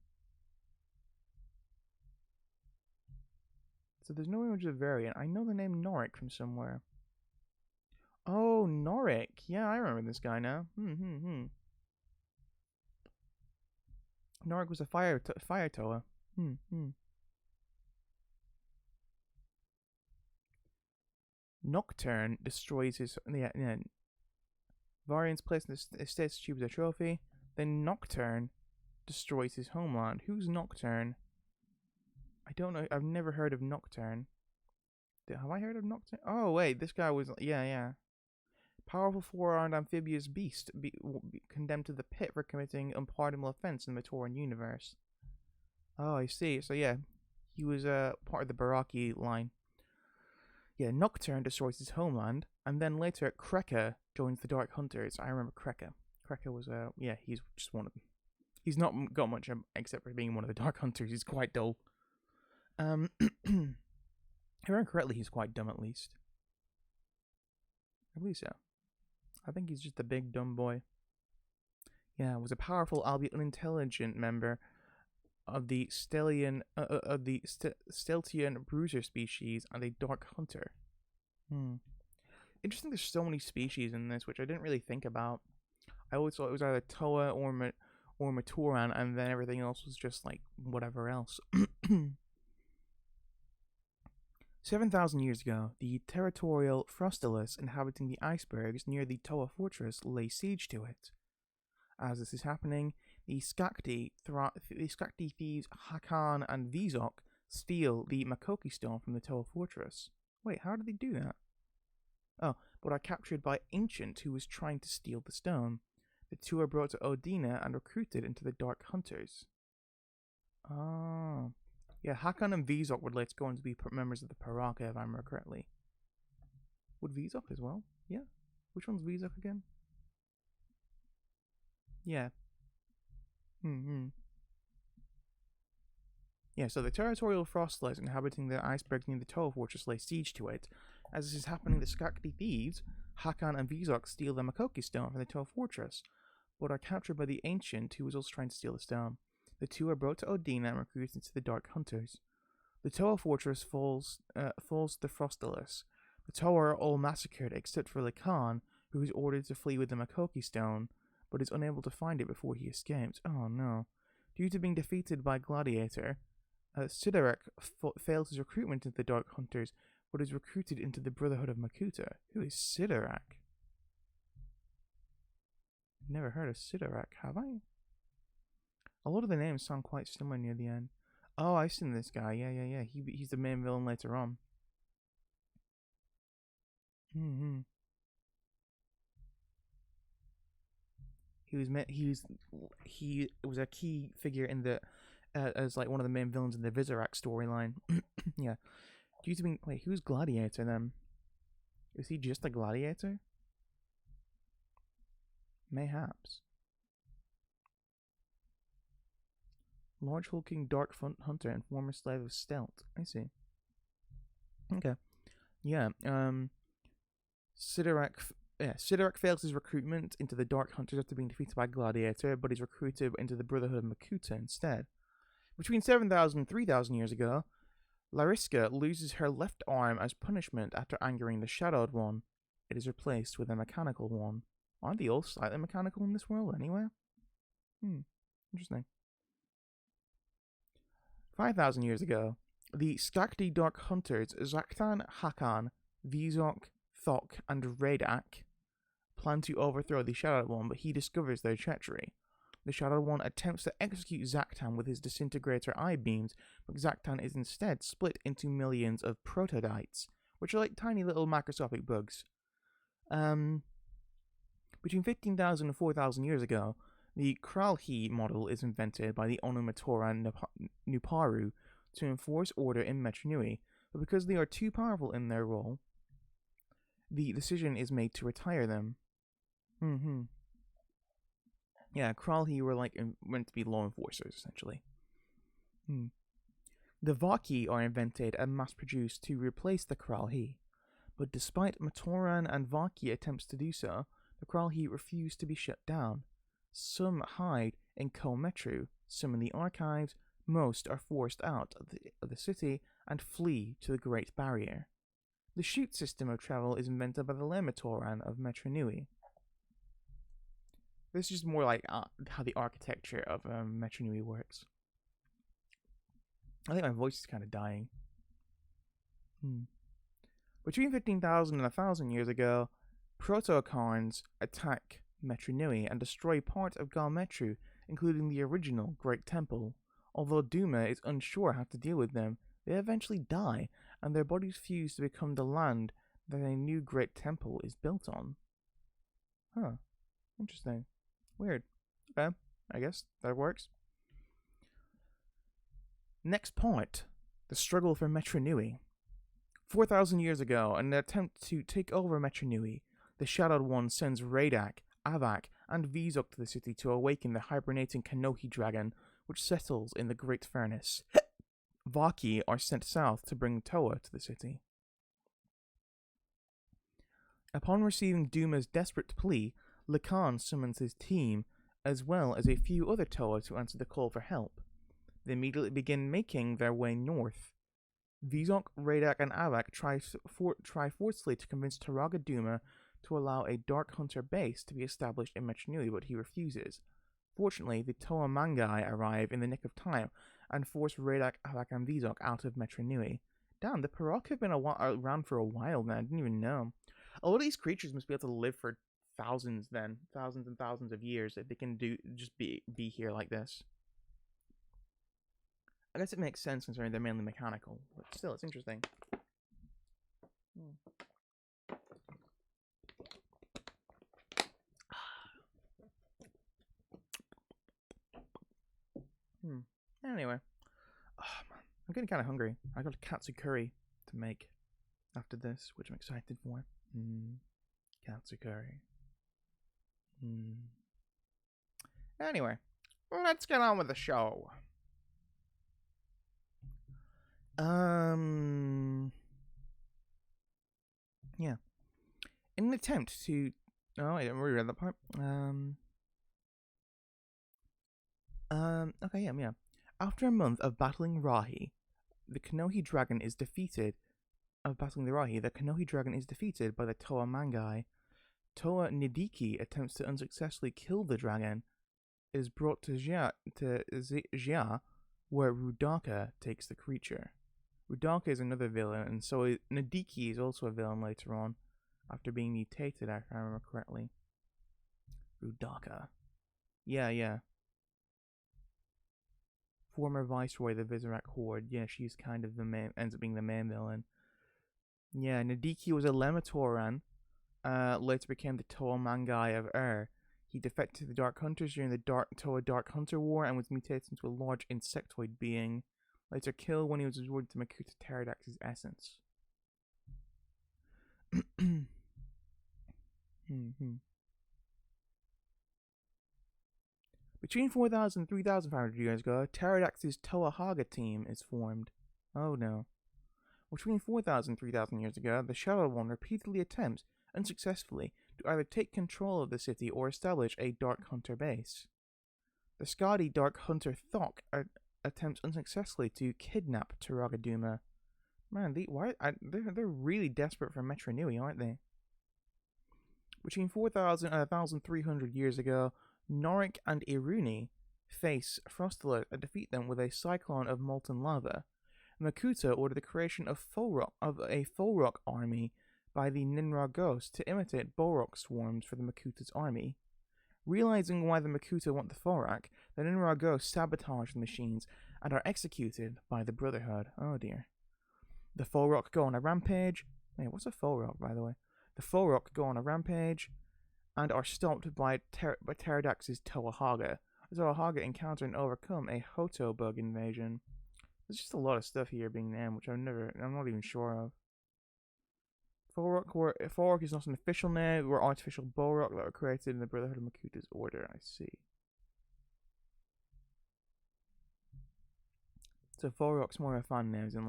So there's no image of Varian. I know the name Norik from somewhere. Oh, Norik. Yeah, I remember this guy now. Norik was a fire Toa. Nocturne destroys his... Varian's placed in the stasis tube as a trophy. Then Nocturne destroys his homeland. Who's Nocturne? I don't know. I've never heard of Nocturne. Have I heard of Nocturne? Oh, wait. This guy was... Yeah. Powerful 4-armed amphibious beast condemned to the pit for committing unpardonable offense in the Matoran universe. Oh, I see. So, yeah. He was part of the Baraki line. Yeah, Nocturne destroys his homeland. And then later, Kreka joins the Dark Hunters. I remember Kreka. Kreka was... yeah, he's just one of them. He's not got much except for being one of the Dark Hunters. He's quite dull. If I remember correctly, he's quite dumb at least. I believe so. I think he's just a big dumb boy. Yeah, was a powerful, albeit unintelligent member of the Steltian bruiser species and a Dark Hunter. Interesting. There's so many species in this, which I didn't really think about. I always thought it was either Toa or Matoran, and then everything else was just like whatever else. 7,000 years ago, the territorial Frostalus inhabiting the icebergs near the Toa fortress lay siege to it. As this is happening, the Skakti thieves Hakan and Vizok steal the Makoki Stone from the Toa fortress. Wait, how did they do that? Oh, but are captured by Ancient, who was trying to steal the stone. The two are brought to Odina and recruited into the Dark Hunters. Oh. Yeah, Hakan and Vizok would later go on to be members of the Paraka, if I remember correctly. Would Vizok as well? Yeah. Which one's Vizok again? Yeah. Mm-hmm. Yeah, so the territorial frostlights inhabiting the iceberg near the Tower Fortress lay siege to it. As this is happening, the Skakti thieves, Hakan and Vizok, steal the Makoki stone from the Tower Fortress, but are captured by the Ancient, who is also trying to steal the stone. The two are brought to Odina and recruited into the Dark Hunters. The Tower Fortress falls to the Frostilis. The Tower are all massacred except for Lakan, who is ordered to flee with the Makoki stone, but is unable to find it before he escapes. Oh no. Due to being defeated by Gladiator, Sidarak fails his recruitment into the Dark Hunters, but is recruited into the Brotherhood of Makuta. Who is Sidarak? I've never heard of Sidarak, have I? A lot of the names sound quite similar near the end. Oh, I've seen this guy. Yeah. He's the main villain later on. Hmm. He was a key figure in the as like one of the main villains in the Vizorak storyline. Yeah. Due to being who's Gladiator then? Is he just a gladiator? Mayhaps. Large hulking dark hunter and former slave of stealth. I see. Okay. Yeah. Sidorak fails his recruitment into the Dark Hunters after being defeated by Gladiator, but is recruited into the Brotherhood of Makuta instead. Between 7,000 and 3,000 years ago, Lariska loses her left arm as punishment after angering the Shadowed One. It is replaced with a mechanical one. Aren't they all slightly mechanical in this world anyway? Interesting. 5,000 years ago, the Skakdi Dark Hunters Zaktan, Hakan, Vizok, Thok, and Redak plan to overthrow the Shadowed One, but he discovers their treachery. The Shadowed One attempts to execute Zaktan with his disintegrator eye beams, but Zaktan is instead split into millions of protodites, which are like tiny little macroscopic bugs. Between 15,000 and 4,000 years ago, the Kralhi model is invented by the Onomatora Nuparu to enforce order in Metronui, but because they are too powerful in their role, the decision is made to retire them. Yeah, Kralhi were like meant to be law enforcers, essentially. The Vaki are invented and mass-produced to replace the Kralhi, but despite Matoran and Vaki attempts to do so, the Kralhi refuse to be shut down. Some hide in Kometru, some in the archives, most are forced out of the city and flee to the Great Barrier. The chute system of travel is invented by the Lematoran of Metronui. This is more like how the architecture of Metronui works. I think my voice is kind of dying. Between 15,000 and 1,000 years ago, Proto-Karns attack Metronui and destroy part of Galmetru, including the original Great Temple. Although Duma is unsure how to deal with them, they eventually die, and their bodies fuse to become the land that a new Great Temple is built on. Huh. Interesting. Weird. Okay, I guess that works. Next point. The struggle for Metronui. 4,000 years ago, in an attempt to take over Metronui, the Shadowed One sends Radak, Avak, and Vizok to the city to awaken the hibernating Kanohi dragon, which settles in the Great Furnace. Vaki are sent south to bring Toa to the city. Upon receiving Duma's desperate plea, Lakan summons his team, as well as a few other Toa to answer the call for help. They immediately begin making their way north. Vizok, Radak, and Avak try forcefully to convince Taraga Duma to allow a Dark Hunter base to be established in Metronui, but he refuses. Fortunately, the Toa Mangai arrive in the nick of time and force Radak, Avak, and Vizok out of Metronui. Damn, the Parok have been around for a while, man. I didn't even know. A lot of these creatures must be able to live for thousands and thousands of years if they can be here like this. I guess it makes sense considering they're mainly mechanical, but still, it's interesting. Anyway, man, I'm getting kind of hungry. I got a katsu curry to make after this, which I'm excited for. Katsu curry. Anyway, let's get on with the show. Yeah. In an attempt to... Oh, I didn't reread that part. Okay, yeah. After a month of battling Rahi, the Kanohi dragon is defeated. The Kanohi dragon is defeated by the Toa Mangai. Toa Nidiki attempts to unsuccessfully kill the dragon. It is brought to Jia, where Rudaka takes the creature. Rudaka is another villain, and so Nidiki is also a villain later on, after being mutated, if I remember correctly. Rudaka. Yeah. Former Viceroy of the Vizirac Horde. Yeah, she's kind of ends up being the main villain. Yeah, Nidiki was a Lematoran, later became the Toa Mangai of Ur. He defected to the Dark Hunters during the Toa Dark Hunter War and was mutated into a large insectoid being, later killed when he was absorbed to Makuta Pterodax's essence. Between 4,000 and 3,500 years ago, Pterodax's Toa Haga team is formed. Oh no. Between 4,000 and 3,000 years ago, the Shadow One repeatedly attempts, unsuccessfully, to either take control of the city or establish a Dark Hunter base. The Skadi Dark Hunter Thok attempts unsuccessfully to kidnap Turagaduma. Man, they're really desperate for Metro Nui, aren't they? Between 4,000 and 1,300 years ago, Norik and Iruni face Frostalot and defeat them with a cyclone of molten lava. Makuta ordered the creation of a Folrock army by the Ninra Ghost to imitate Borok swarms for the Makuta's army. Realizing why the Makuta want the Folrock, the Ninra Ghost sabotage the machines and are executed by the Brotherhood. Oh dear. The Folrock go on a rampage. Wait, what's a Folrock, by the way? The Folrock go on a rampage and are stopped by Pterodax's Toa Haga. The Toa Haga encounter and overcome a Hoto bug invasion. There's just a lot of stuff here being named, which I'm not even sure of. Folrock is not an official name. They were artificial Borok that were created in the Brotherhood of Makuta's order. I see. So Folrock's more of a fun name than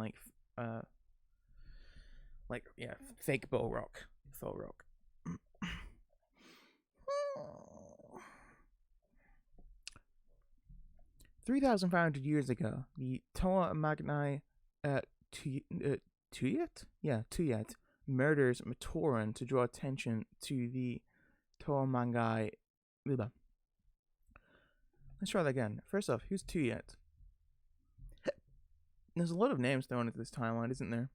fake Borok. Folrock. 3,500 years ago, the Toa Magnai Tuyet murders Matoran to draw attention to the Toa Mangai. Let's try that again. First off, who's Tuyet? There's a lot of names thrown into this timeline, isn't there?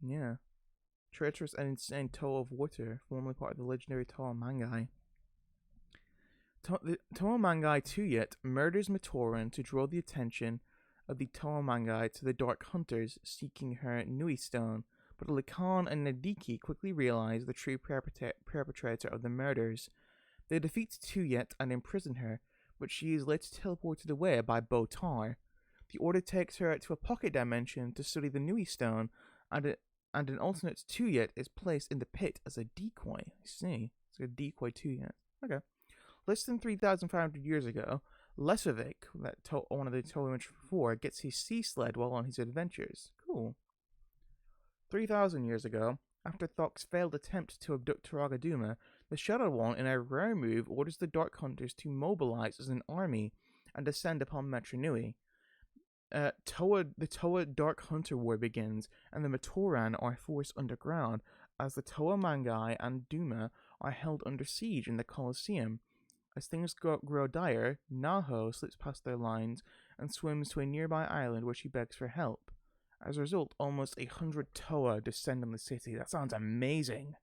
Yeah. Treacherous and insane Toa of Water, formerly part of the legendary Toa Mangai. The Toa Mangai Tuyet murders Matoran to draw the attention of the Toa Mangai to the Dark Hunters seeking her Nui Stone, but Lacan and Nadiki quickly realize the true perpetrator of the murders. They defeat Tuyet and imprison her, but she is later teleported away by Botar. The Order takes her to a pocket dimension to study the Nui Stone, and an alternate Tuyet is placed in the pit as a decoy. I see. It's like a decoy Tuyet. Okay. Less than 3,500 years ago, Lesovik, one of the Toa mentioned before, gets his sea sled while on his adventures. Cool. 3,000 years ago, after Thok's failed attempt to abduct Turagaduma, the Shadow One, in a rare move, orders the Dark Hunters to mobilize as an army and descend upon Metro Nui. The Toa Dark Hunter War begins, and the Matoran are forced underground, as the Toa Mangai and Duma are held under siege in the Colosseum. As things grow dire, Naho slips past their lines and swims to a nearby island where she begs for help. As a result, almost 100 Toa descend on the city. That sounds amazing.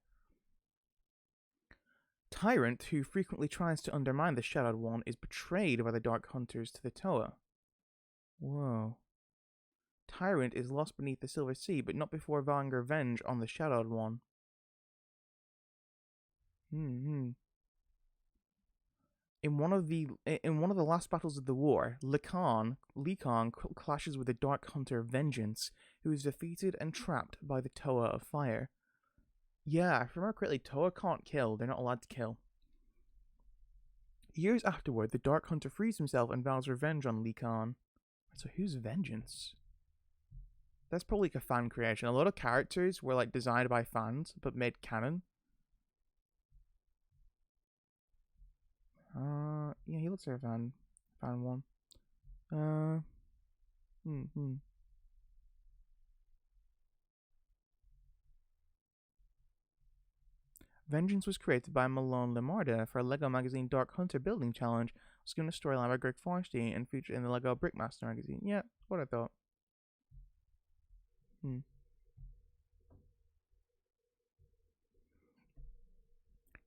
Tyrant, who frequently tries to undermine the Shadowed One, is betrayed by the Dark Hunters to the Toa. Whoa. Tyrant is lost beneath the Silver Sea, but not before vowing revenge on the Shadowed One. In one of the last battles of the war, Li Kang clashes with the Dark Hunter Vengeance, who is defeated and trapped by the Toa of Fire. Yeah, if I remember correctly, Toa can't kill. They're not allowed to kill. Years afterward, the Dark Hunter frees himself and vows revenge on Lee Khan. So who's Vengeance? That's probably like a fan creation. A lot of characters were like designed by fans but made canon. Yeah, he looks like a fan one. Uh, hmm. Vengeance was created by Malone Lamarda for a LEGO Magazine Dark Hunter Building Challenge. It was given a storyline by Greg Forresti and featured in the LEGO Brickmaster magazine. Yeah, what I thought. Hmm.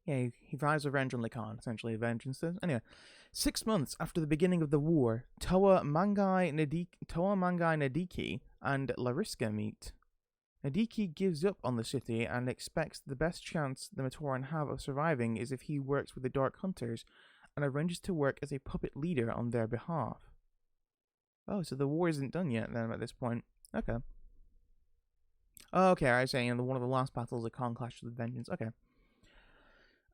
Yeah, he vows revenge on Likan, essentially, vengeance. Anyway, 6 months after the beginning of the war, Toa Mangai Nadiki and Lariska meet. Nadiki gives up on the city and expects the best chance the Matoran have of surviving is if he works with the Dark Hunters and arranges to work as a puppet leader on their behalf. Oh, so the war isn't done yet then at this point. Okay. Oh, okay, I was saying one of the last battles of Khan clashes with Vengeance. Okay.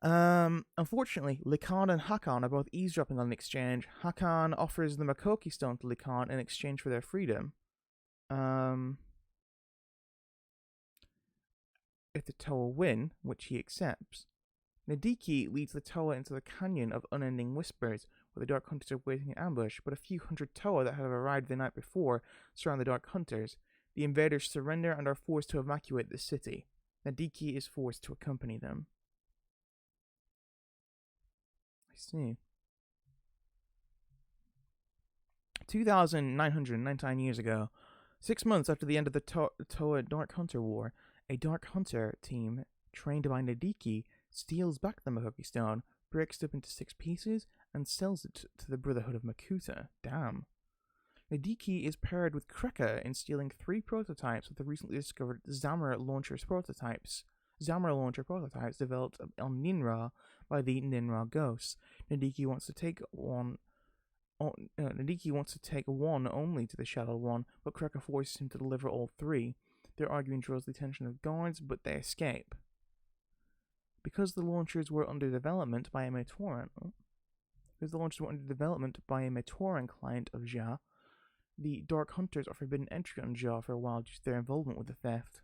Unfortunately, Likan and Hakan are both eavesdropping on the exchange. Hakan offers the Makoki stone to Likan in exchange for their freedom. If the Toa win, which he accepts, Nadiki leads the Toa into the canyon of unending whispers, where the Dark Hunters are waiting in ambush, but a few hundred Toa that have arrived the night before surround the Dark Hunters. The invaders surrender and are forced to evacuate the city. Nadiki is forced to accompany them. I see. 2,999 years ago, 6 months after the end of the Toa Dark Hunter War, a Dark Hunter team trained by Nadiki steals back the Makoki Stone, breaks it up into 6 pieces, and sells it to the Brotherhood of Makuta. Damn. Nadiki is paired with Kreka in stealing 3 prototypes of the recently discovered Zamra launcher prototypes developed on Ninra by the Ninra Ghosts. Nadiki wants to take one only to the Shadow One, but Kreka forces him to deliver all 3. Their arguing draws the attention of guards, but they escape. Because the launchers were under development by a Matoran client of Jha, the Dark Hunters are forbidden entry on Jha for a while due to their involvement with the theft.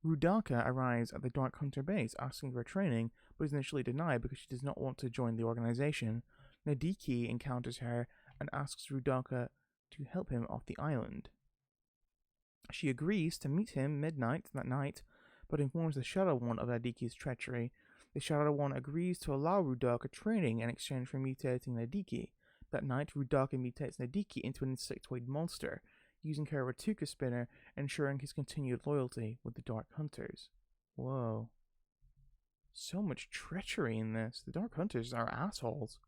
Rudaka arrives at the Dark Hunter base asking for training, but is initially denied because she does not want to join the organization. Nadiki encounters her and asks Rudaka to help him off the island. She agrees to meet him midnight that night, but informs the Shadow One of Nadiki's treachery. The Shadow One agrees to allow Rudaka training in exchange for mutating Nadiki. That night, Rudaka mutates Nadiki into an insectoid monster, using her Ratuka spinner, ensuring his continued loyalty with the Dark Hunters. Whoa. So much treachery in this. The Dark Hunters are assholes.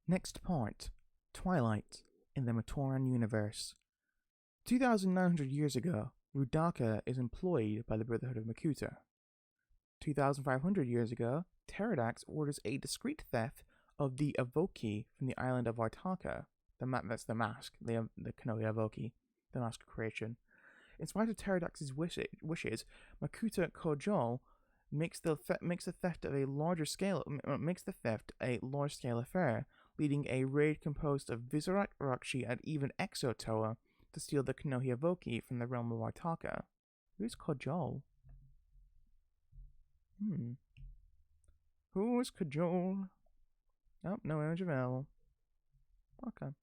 Next part. Twilight in the Matoran universe. 2,900 years ago, Rudaka is employed by the Brotherhood of Makuta. 2,500 years ago, Pterodax orders a discreet theft of the Avoki from the island of Vartaka. That's the mask, the Kanohi Avoki, the mask of creation. In spite of Pterodax's wishes, Makuta Kojol makes the theft a large-scale affair, leading a raid composed of Vizorak, Rakshi, and even Exotoa to steal the Kanohi Avoki from the realm of Vartaka. Who's Kojol? Who is Kojol? Oh, no image available. Okay.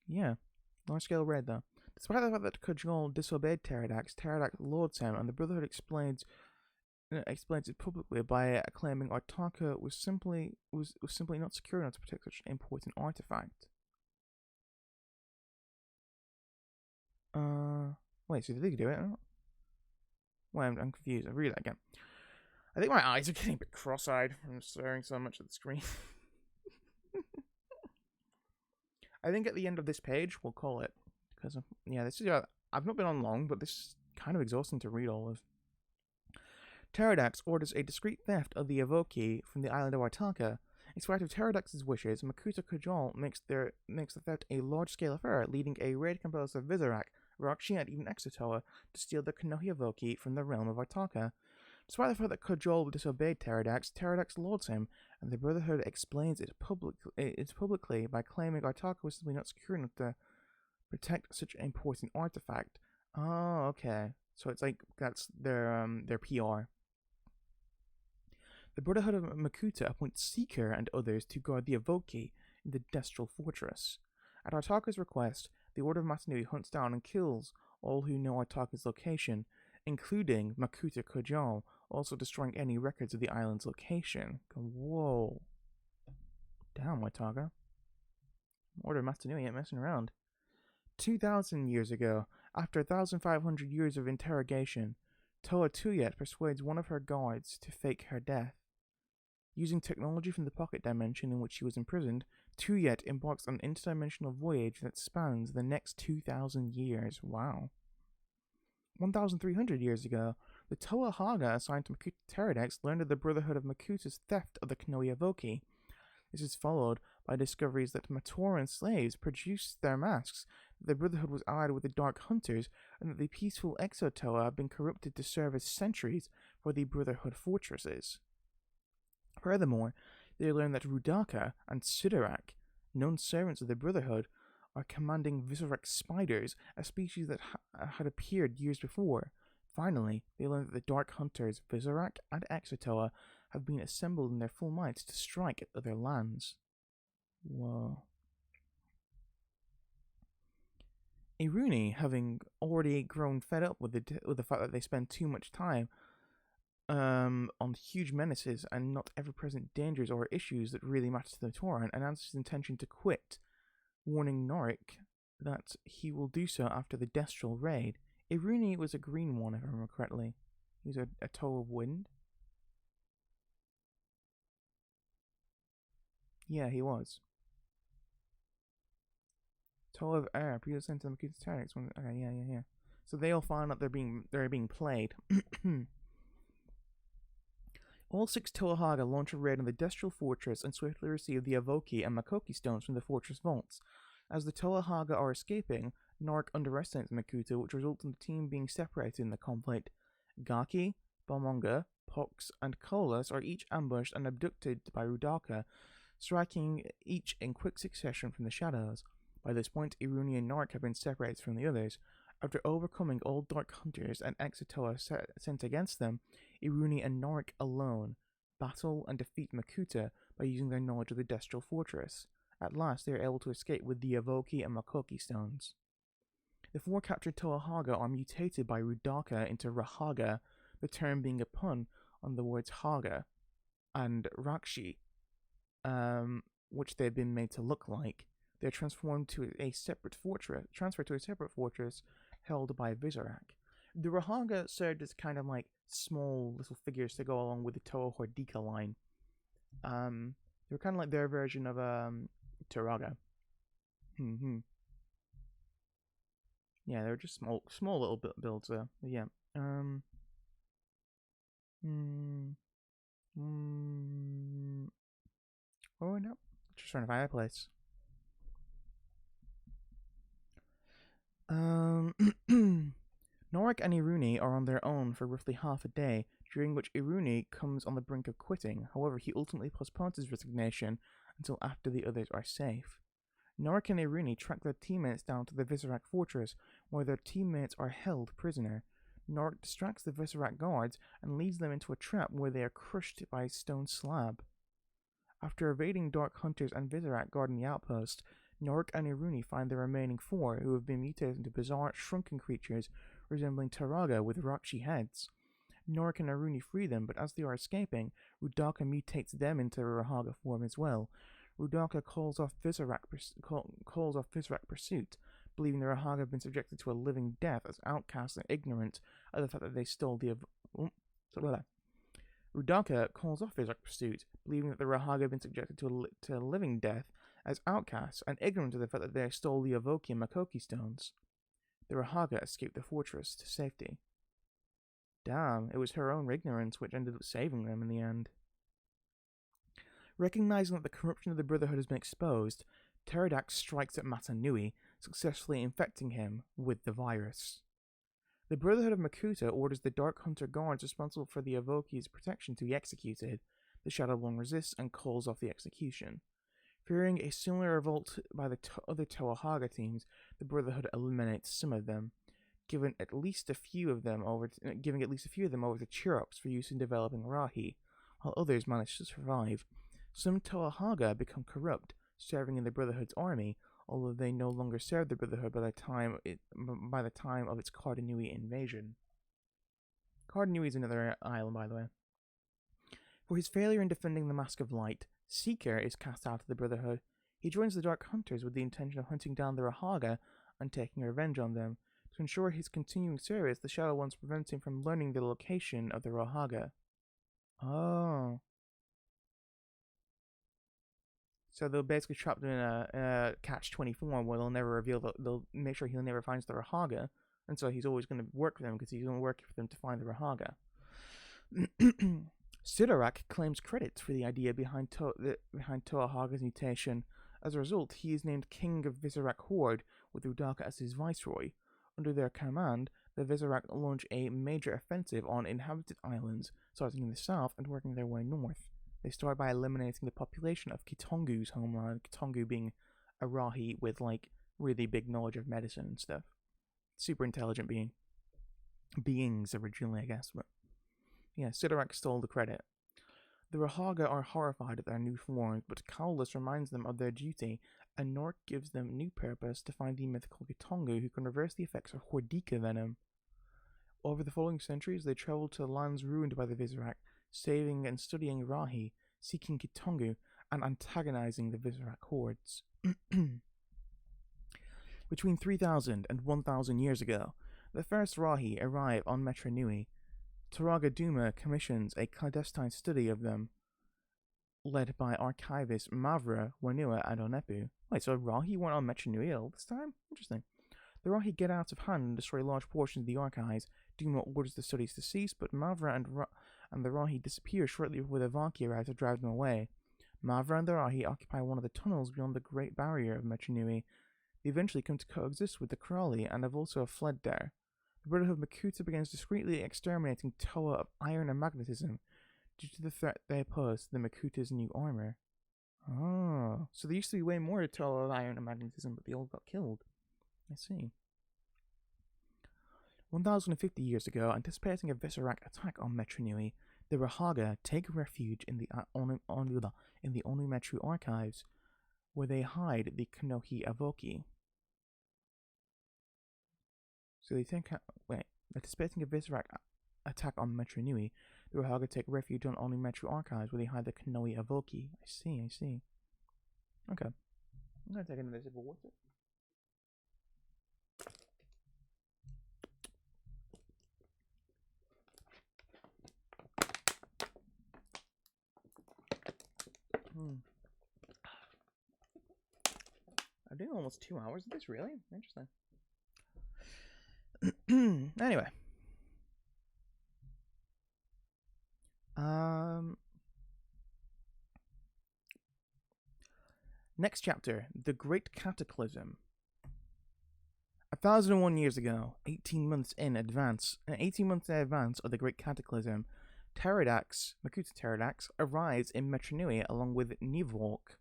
Yeah. Large scale raid though. Despite the fact that Kojol disobeyed Pterodax, Pterodax lords him, and the Brotherhood explains it publicly by claiming Artaka was simply not secure enough to protect such an important artifact. Wait, so did they do it? Wait, I'm confused. I'll read that again. I think my eyes are getting a bit cross-eyed from staring so much at the screen. I think at the end of this page, we'll call it. Because, this is... I've not been on long, but this is kind of exhausting to read all of. Pterodax orders a discreet theft of the Avoki from the island of Artaka. In spite of Pterodactyl's wishes, Makuta Kajal makes the theft a large-scale affair, leading a raid composed of Vizarak, Rakshi, and even Exotoa to steal the Konohiyavoki from the realm of Artaka. Despite the fact that Kajal disobeyed Pterodax lauds him, and the Brotherhood explains it publicly by claiming Artaka was simply not secure enough to protect such an important artifact. Oh, okay. So it's like that's their PR. The Brotherhood of Makuta appoints Seeker and others to guard the Avoki in the Destral Fortress. At Artaka's request, the Order of Matanui hunts down and kills all who know Artaka's location, including Makuta Kajal, also destroying any records of the island's location. Whoa. Damn, Artaka. Order of Matanui ain't messing around. 2,000 years ago, after 1,500 years of interrogation, Toa Tuyet persuades one of her guards to fake her death. Using technology from the pocket dimension in which she was imprisoned, Tuyet embarks on an interdimensional voyage that spans the next 2,000 years. Wow. 1,300 years ago, the Toa Haga assigned to Makuta Pterodax learned of the Brotherhood of Makuta's theft of the Konohiyavoki. This is followed by discoveries that Matoran slaves produced their masks, that the Brotherhood was allied with the Dark Hunters, and that the peaceful Exotoa had been corrupted to serve as sentries for the Brotherhood fortresses. Furthermore, they learned that Rudaka and Sidorak, known servants of the Brotherhood, are commanding Visorak spiders, a species that had appeared years before. Finally, they learned that the Dark Hunters, Visorak and Exotoa, have been assembled in their full might to strike at other lands. Whoa. Iruni, having already grown fed up with the fact that they spend too much time on huge menaces and not ever-present dangers or issues that really matter to the Tauran, announces his intention to quit, warning Norik that he will do so after the Destral raid. Iruni was a green one, if I remember correctly. He was a toe of wind. Yeah, he was. Toe of air, previous sent to the Makuta Pterodax. Okay, yeah. So they all find out they're being played. All 6 Toahaga launch a raid on the Destral Fortress and swiftly receive the Avoki and Makoki stones from the fortress vaults. As the Toahaga are escaping, Norik underestimates Makuta, which results in the team being separated in the conflict. Gaki, Balmonga, Pox, and Colas are each ambushed and abducted by Rudaka, striking each in quick succession from the shadows. By this point, Iruni and Norik have been separated from the others. After overcoming all Dark Hunters and Exotoa sent against them, Iruni and Norik alone battle and defeat Makuta by using their knowledge of the Destral Fortress. At last, they are able to escape with the Avoki and Makoki stones. The 4 captured Toahaga are mutated by Rudaka into Rahaga, the term being a pun on the words Haga and Rakshi, which they've been made to look like. They're transformed to a separate fortress, transferred to a separate fortress held by Vizarak. The Rahaga served as kind of like small little figures to go along with the Toa Hordika line. They were kind of like their version of Turaga. Yeah, they're just small little builds there. Yeah. Oh no, just trying to find a place. Norik and Iruni are on their own for roughly half a day, during which Iruni comes on the brink of quitting. However, he ultimately postpones his resignation until after the others are safe. Norik and Iruni track their teammates down to the Vizarak fortress, where their teammates are held prisoner. Norik distracts the Vizarak guards and leads them into a trap where they are crushed by a stone slab. After evading Dark Hunters and Vizarak guarding the outpost, Norik and Iruni find the remaining 4, who have been mutated into bizarre, shrunken creatures resembling Taraga with Rakshi heads. Norik and Iruni free them, but as they are escaping, Rudaka mutates them into Rahaga form as well. Rudaka calls off Vizarak pursuit, believing the Rahaga have been subjected to a living death as outcasts and ignorant of the fact that they stole the Rudaka calls off Vizarak pursuit, believing that the Rahaga have been subjected to a living death as outcasts and ignorant of the fact that they stole the Avoki and Makoki stones. The Rahaga escaped the fortress to safety. Damn, it was her own ignorance which ended up saving them in the end. Recognizing that the corruption of the Brotherhood has been exposed, Pterodax strikes at Matanui, successfully infecting him with the virus. The Brotherhood of Makuta orders the Dark Hunter guards responsible for the Avoki's protection to be executed. The Shadow One resists and calls off the execution. Fearing a similar revolt by the other Toahaga teams, the Brotherhood eliminates some of them, giving at least a few of them over to Chirops for use in developing Rahi, while others manage to survive. Some Toahaga become corrupt, serving in the Brotherhood's army, although they no longer serve the Brotherhood by the time of its Cardinui invasion. Cardinui is another island, by the way. For his failure in defending the Mask of Light, Seeker is cast out of the Brotherhood. He joins the Dark Hunters with the intention of hunting down the Rahaga and taking revenge on them. To ensure his continuing service, the Shadow Ones prevent him from learning the location of the Rahaga. Oh. So they'll basically trap him in a catch-24 where they'll never reveal they'll make sure he never finds the Rahaga, and so he's always going to work for them because he's going to work for them to find the Rahaga. Sidorak claims credit for the idea behind Toahaga's mutation. As a result, he is named King of Visorak Horde, with Udaka as his viceroy. Under their command, the Visorak launch a major offensive on inhabited islands, starting in the south and working their way north. They start by eliminating the population of Kitongu's homeland, Kitongu being a Rahi with, really big knowledge of medicine and stuff. Super intelligent beings originally, I guess, but yeah, Sidorak stole the credit. The Rahaga are horrified at their new forms, but Kaulus reminds them of their duty, and Nork gives them new purpose to find the mythical Kitongu who can reverse the effects of Hordika venom. Over the following centuries, they traveled to lands ruined by the Visorak, saving and studying Rahi, seeking Kitongu, and antagonizing the Visorak hordes. Between 3,000 and 1,000 years ago, the first Rahi arrive on Metronui. Taraga Duma commissions a clandestine study of them, led by archivist Mavra, Wanua, and Onepu. Wait, so Rahi weren't on Metronui all this time? Interesting. The Rahi get out of hand and destroy large portions of the archives. Duma orders the studies to cease, but Mavra and the Rahi disappear shortly before the Vaki arrive to drive them away. Mavra and the Rahi occupy one of the tunnels beyond the Great Barrier of Metronui. They eventually come to coexist with the Krali and have also fled there. The Brotherhood of Makuta begins discreetly exterminating Toa of iron and magnetism due to the threat they pose to the Makuta's new armor. Oh, so there used to be way more Toa of iron and magnetism, but they all got killed. I see. 1,050 years ago, anticipating a Visorak attack on Metronui, the Rahaga take refuge in the Onumetru archives, where they hide the Kanohi Avoki. So they think, anticipating a Visorak attack on Metronui, the Rahaga take refuge on Onumetru archives, where they hide the Kanohi Avoki. I see. Okay. I'm gonna take another sip of water. I'm doing almost 2 hours of this, really? Interesting. Anyway. Next chapter, The Great Cataclysm. 1,001 years ago, 18 months in advance of the Great Cataclysm, Makuta Pterodax, arrives in Metronui along with Nivolk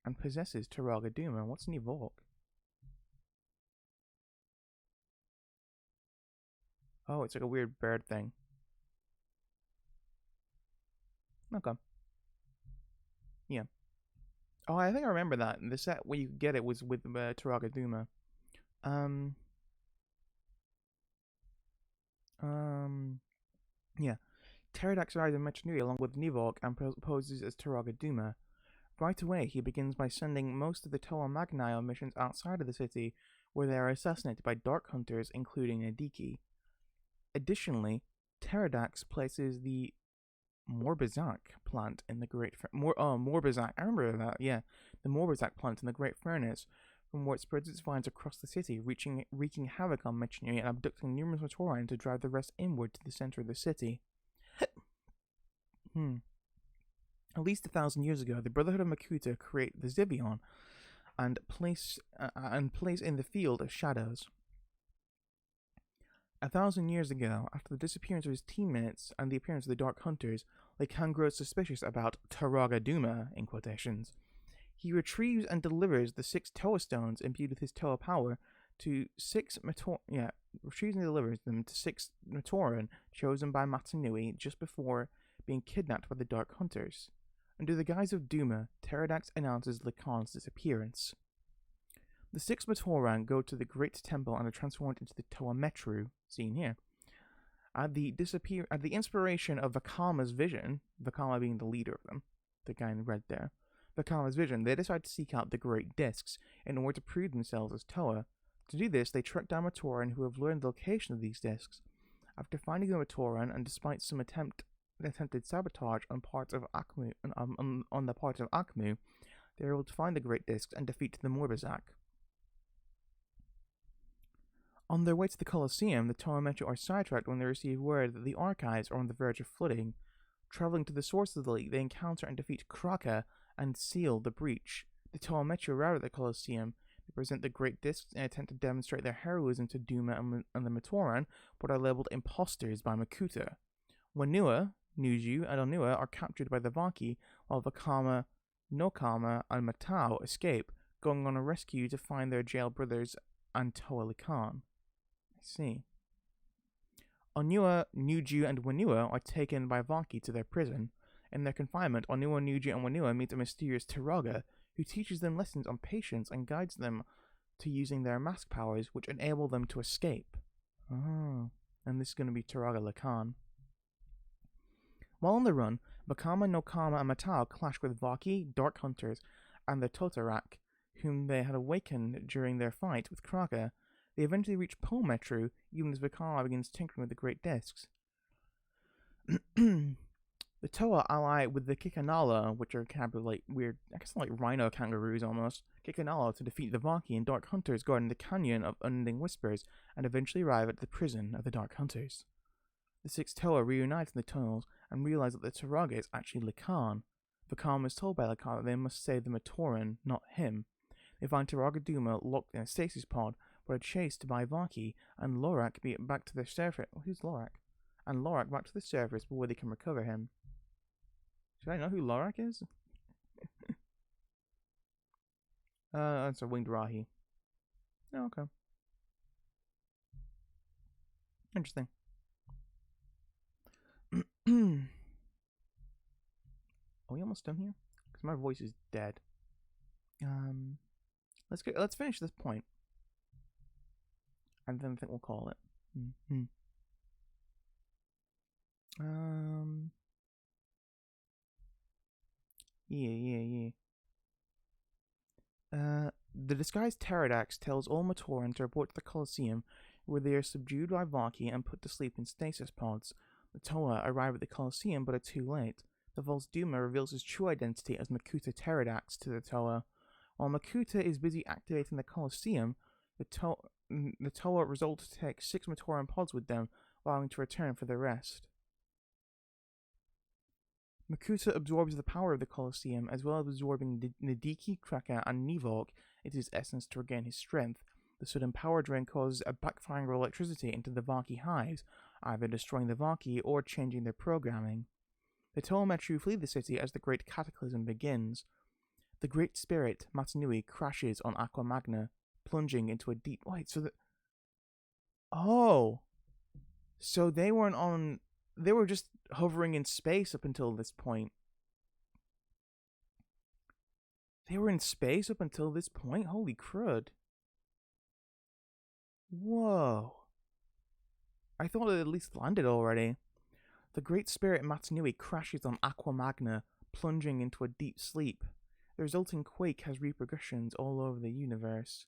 and possesses Taraga Duma. What's Nivolk? Oh, it's like a weird bird thing. Okay. Yeah. Oh, I think I remember that. The set where you could get it was with Taraga Duma. Yeah. Pterodax arrives in Metronui along with Nivolk and poses as Taraga Duma. Right away, he begins by sending most of the Toa Magnai on missions outside of the city, where they are assassinated by Dark Hunters, including Nadiki. Additionally, Pterodax places the Morbizak plant in the Great Morbizak. I remember that. Yeah, the Morbizak plant in the Great Furnace, from where it spreads its vines across the city, wreaking havoc on Metronui and abducting numerous Matoran to drive the rest inward to the center of the city. At least 1,000 years ago, the Brotherhood of Makuta create the Zibion and place in the Field of Shadows. 1,000 years ago, after the disappearance of his teammates and the appearance of the Dark Hunters, Khan grows suspicious about Taraga Duma, in quotations. He retrieves and delivers the 6 Toa Stones imbued with his Toa power to 6 retrieves and delivers them to 6 Matoran chosen by Matanui just before being kidnapped by the Dark Hunters. Under the guise of Duma, Pterodax announces Khan's disappearance. The 6 Matoran go to the Great Temple and are transformed into the Toa Metru, seen here. At the inspiration of Vakama's vision, Vakama being the leader of them, the guy in red there, Vakama's vision, they decide to seek out the Great Discs in order to prove themselves as Toa. To do this, they track down Matoran who have learned the location of these discs. After finding the Matoran, and despite some attempted sabotage on parts of Akmu, on the part of Akmu, they are able to find the Great Discs and defeat the Morbizak. On their way to the Colosseum, the Toa Metru are sidetracked when they receive word that the archives are on the verge of flooding. Traveling to the source of the leak, they encounter and defeat Kraka and seal the breach. The Toa Metru arrive at the Colosseum. They present the Great Discs in an attempt to demonstrate their heroism to Duma and the Matoran, but are labeled imposters by Makuta. Wanua, Nuju, and Onua are captured by the Vaki, while Vakama, Nokama, and Matao escape, going on a rescue to find their jailed brothers and Toa Khan. I see. Onua, Nuju, and Wanua are taken by Vaki to their prison. In their confinement, Onua, Nuju, and Wanua meet a mysterious Taraga, who teaches them lessons on patience and guides them to using their mask powers, which enable them to escape. Oh, and this is going to be Taraga Khan. While on the run, Vakama, Nokama, and Matao clash with Vaki, Dark Hunters, and the Totarak, whom they had awakened during their fight with Kraka. They eventually reach Pole Metru, even as Vakama begins tinkering with the Great Discs. The Toa ally with the Kikanala, which are kind of like weird, I guess like rhino kangaroos almost, Kikanala to defeat the Vaki and Dark Hunters guarding the Canyon of Unending Whispers, and eventually arrive at the prison of the Dark Hunters. The 6 Toa reunite in the tunnels and realize that the Taraga is actually Khan. Vakama is told by Khan that they must save the Matoran, not him. They find Taraga Duma locked in a stasis pod, but are chased by Vaki and Lorak back to the surface. Who's Lorak? And Lorak back to the surface before they can recover him. Should I know who Lorak is? It's a winged Rahi. Oh, okay. Interesting. Are we almost done here? Because my voice is dead. Let's finish this point. And then I think we'll call it. Yeah. The disguised Pterodax tells all Matoran to report to the Colosseum, where they are subdued by Vaki and put to sleep in stasis pods. The Toa arrive at the Colosseum but are too late. The false Duma reveals his true identity as Makuta Pterodax to the Toa. While Makuta is busy activating the Colosseum, the Toa resolve to take 6 Matoran pods with them, allowing to return for the rest. Makuta absorbs the power of the Colosseum, as well as absorbing Nadiki, Kraka, and Nivok into his essence to regain his strength. The sudden power drain causes a backfiring of electricity into the Vaki hives, either destroying the Vaki or changing their programming. The Toa Metru flee the city as the Great Cataclysm begins. The Great Spirit, Matanui, crashes on Aqua Magna, plunging into a deep... So they weren't on... They were just hovering in space up until this point. They were in space up until this point? Holy crud. Whoa. I thought it at least landed already. The Great Spirit Matanui crashes on Aqua Magna, plunging into a deep sleep. The resulting quake has repercussions all over the universe.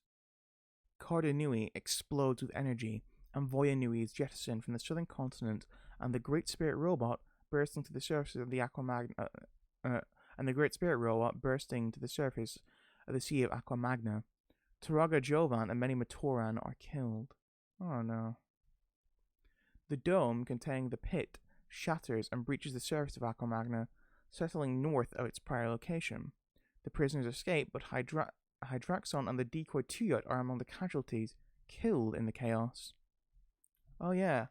Carda Nui explodes with energy, and Voya Nui is jettisoned from the southern continent, and the Great Spirit robot bursting to the surface of the Aqua Magna, and the Great Spirit robot bursting to the surface of the Sea of Aqua Magna. Taraga Jovan and many Matoran are killed. Oh no. The dome containing the pit shatters and breaches the surface of Aqua Magna. settling north of its prior location. The prisoners escape, but Hydraxon and the decoy Tuyot are among the casualties, killed in the chaos. Oh yeah,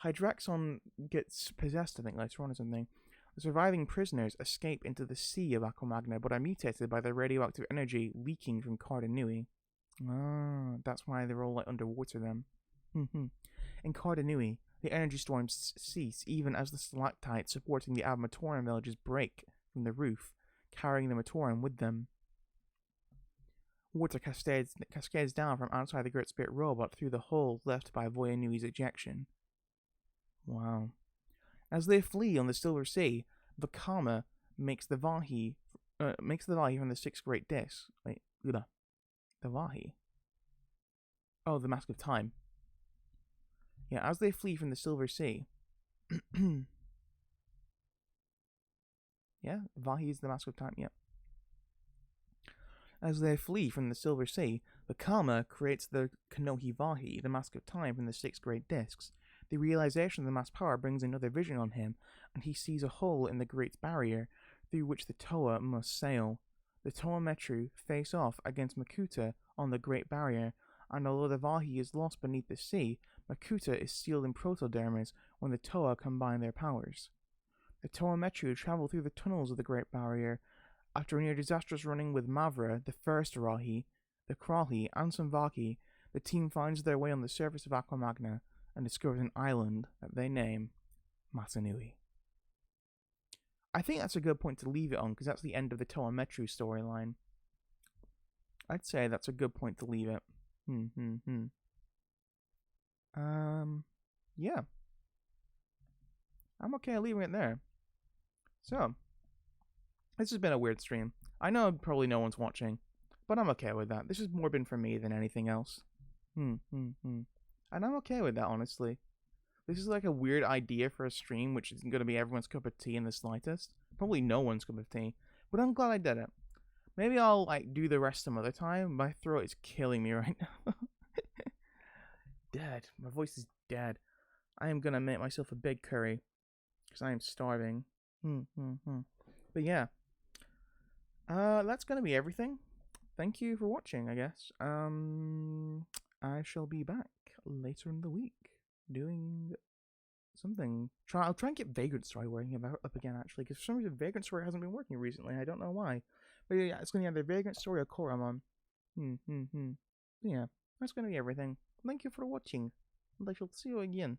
Hydraxon gets possessed, I think, later on or something. The surviving prisoners escape into the sea of Aquamagna, but are mutated by the radioactive energy leaking from Cardanui. Ah, that's why they're all like underwater then. In Cardanui, the energy storms cease even as the stalactites supporting the Abmatoran villages break from the roof, carrying the Matoran with them. Water cascades down from outside the Great Spirit robot through the hole left by Voyanui's ejection. Wow. As they flee on the Silver Sea, Vakama makes the Vahi from the Six Great Discs. Wait, the Vahi. Oh, the Mask of Time. Yeah, as they flee from the Silver Sea. Yeah, Vahi is the Mask of Time, yeah. As they flee from the Silver Sea, Vakama creates the Kanohi Vahi, the Mask of Time from the Six Great Discs. The realization of the mass power brings another vision on him, and he sees a hole in the Great Barrier through which the Toa must sail. The Toa Metru face off against Makuta on the Great Barrier, and although the Vahi is lost beneath the sea, Makuta is sealed in protodermis when the Toa combine their powers. The Toa Metru travel through the tunnels of the Great Barrier. After a near disastrous running with Mavra, the first Rahi, the Krahi, and some Vaki, the team finds their way on the surface of Aquamagna and discovers an island that they name Masanui. I think that's a good point to leave it on, because that's the end of the Toa Metru storyline. I'd say that's a good point to leave it. Yeah. I'm okay leaving it there. So, this has been a weird stream. I know probably no one's watching, but I'm okay with that. This has more been for me than anything else. And I'm okay with that, honestly. This is like a weird idea for a stream, which isn't going to be everyone's cup of tea in the slightest. Probably no one's cup of tea. But I'm glad I did it. Maybe I'll like do the rest some other time. My throat is killing me right now. Dead. My voice is dead. I am going to make myself a big curry, because I am starving. But yeah. That's going to be everything. Thank you for watching, I guess. I shall be back later in the week doing something. I'll try and get Vagrant Story working up again, actually, because for some reason Vagrant Story hasn't been working recently. I don't know why. But yeah, it's going to be either Vagrant Story or Koromon. Yeah, that's going to be everything. Thank you for watching, and I shall see you again.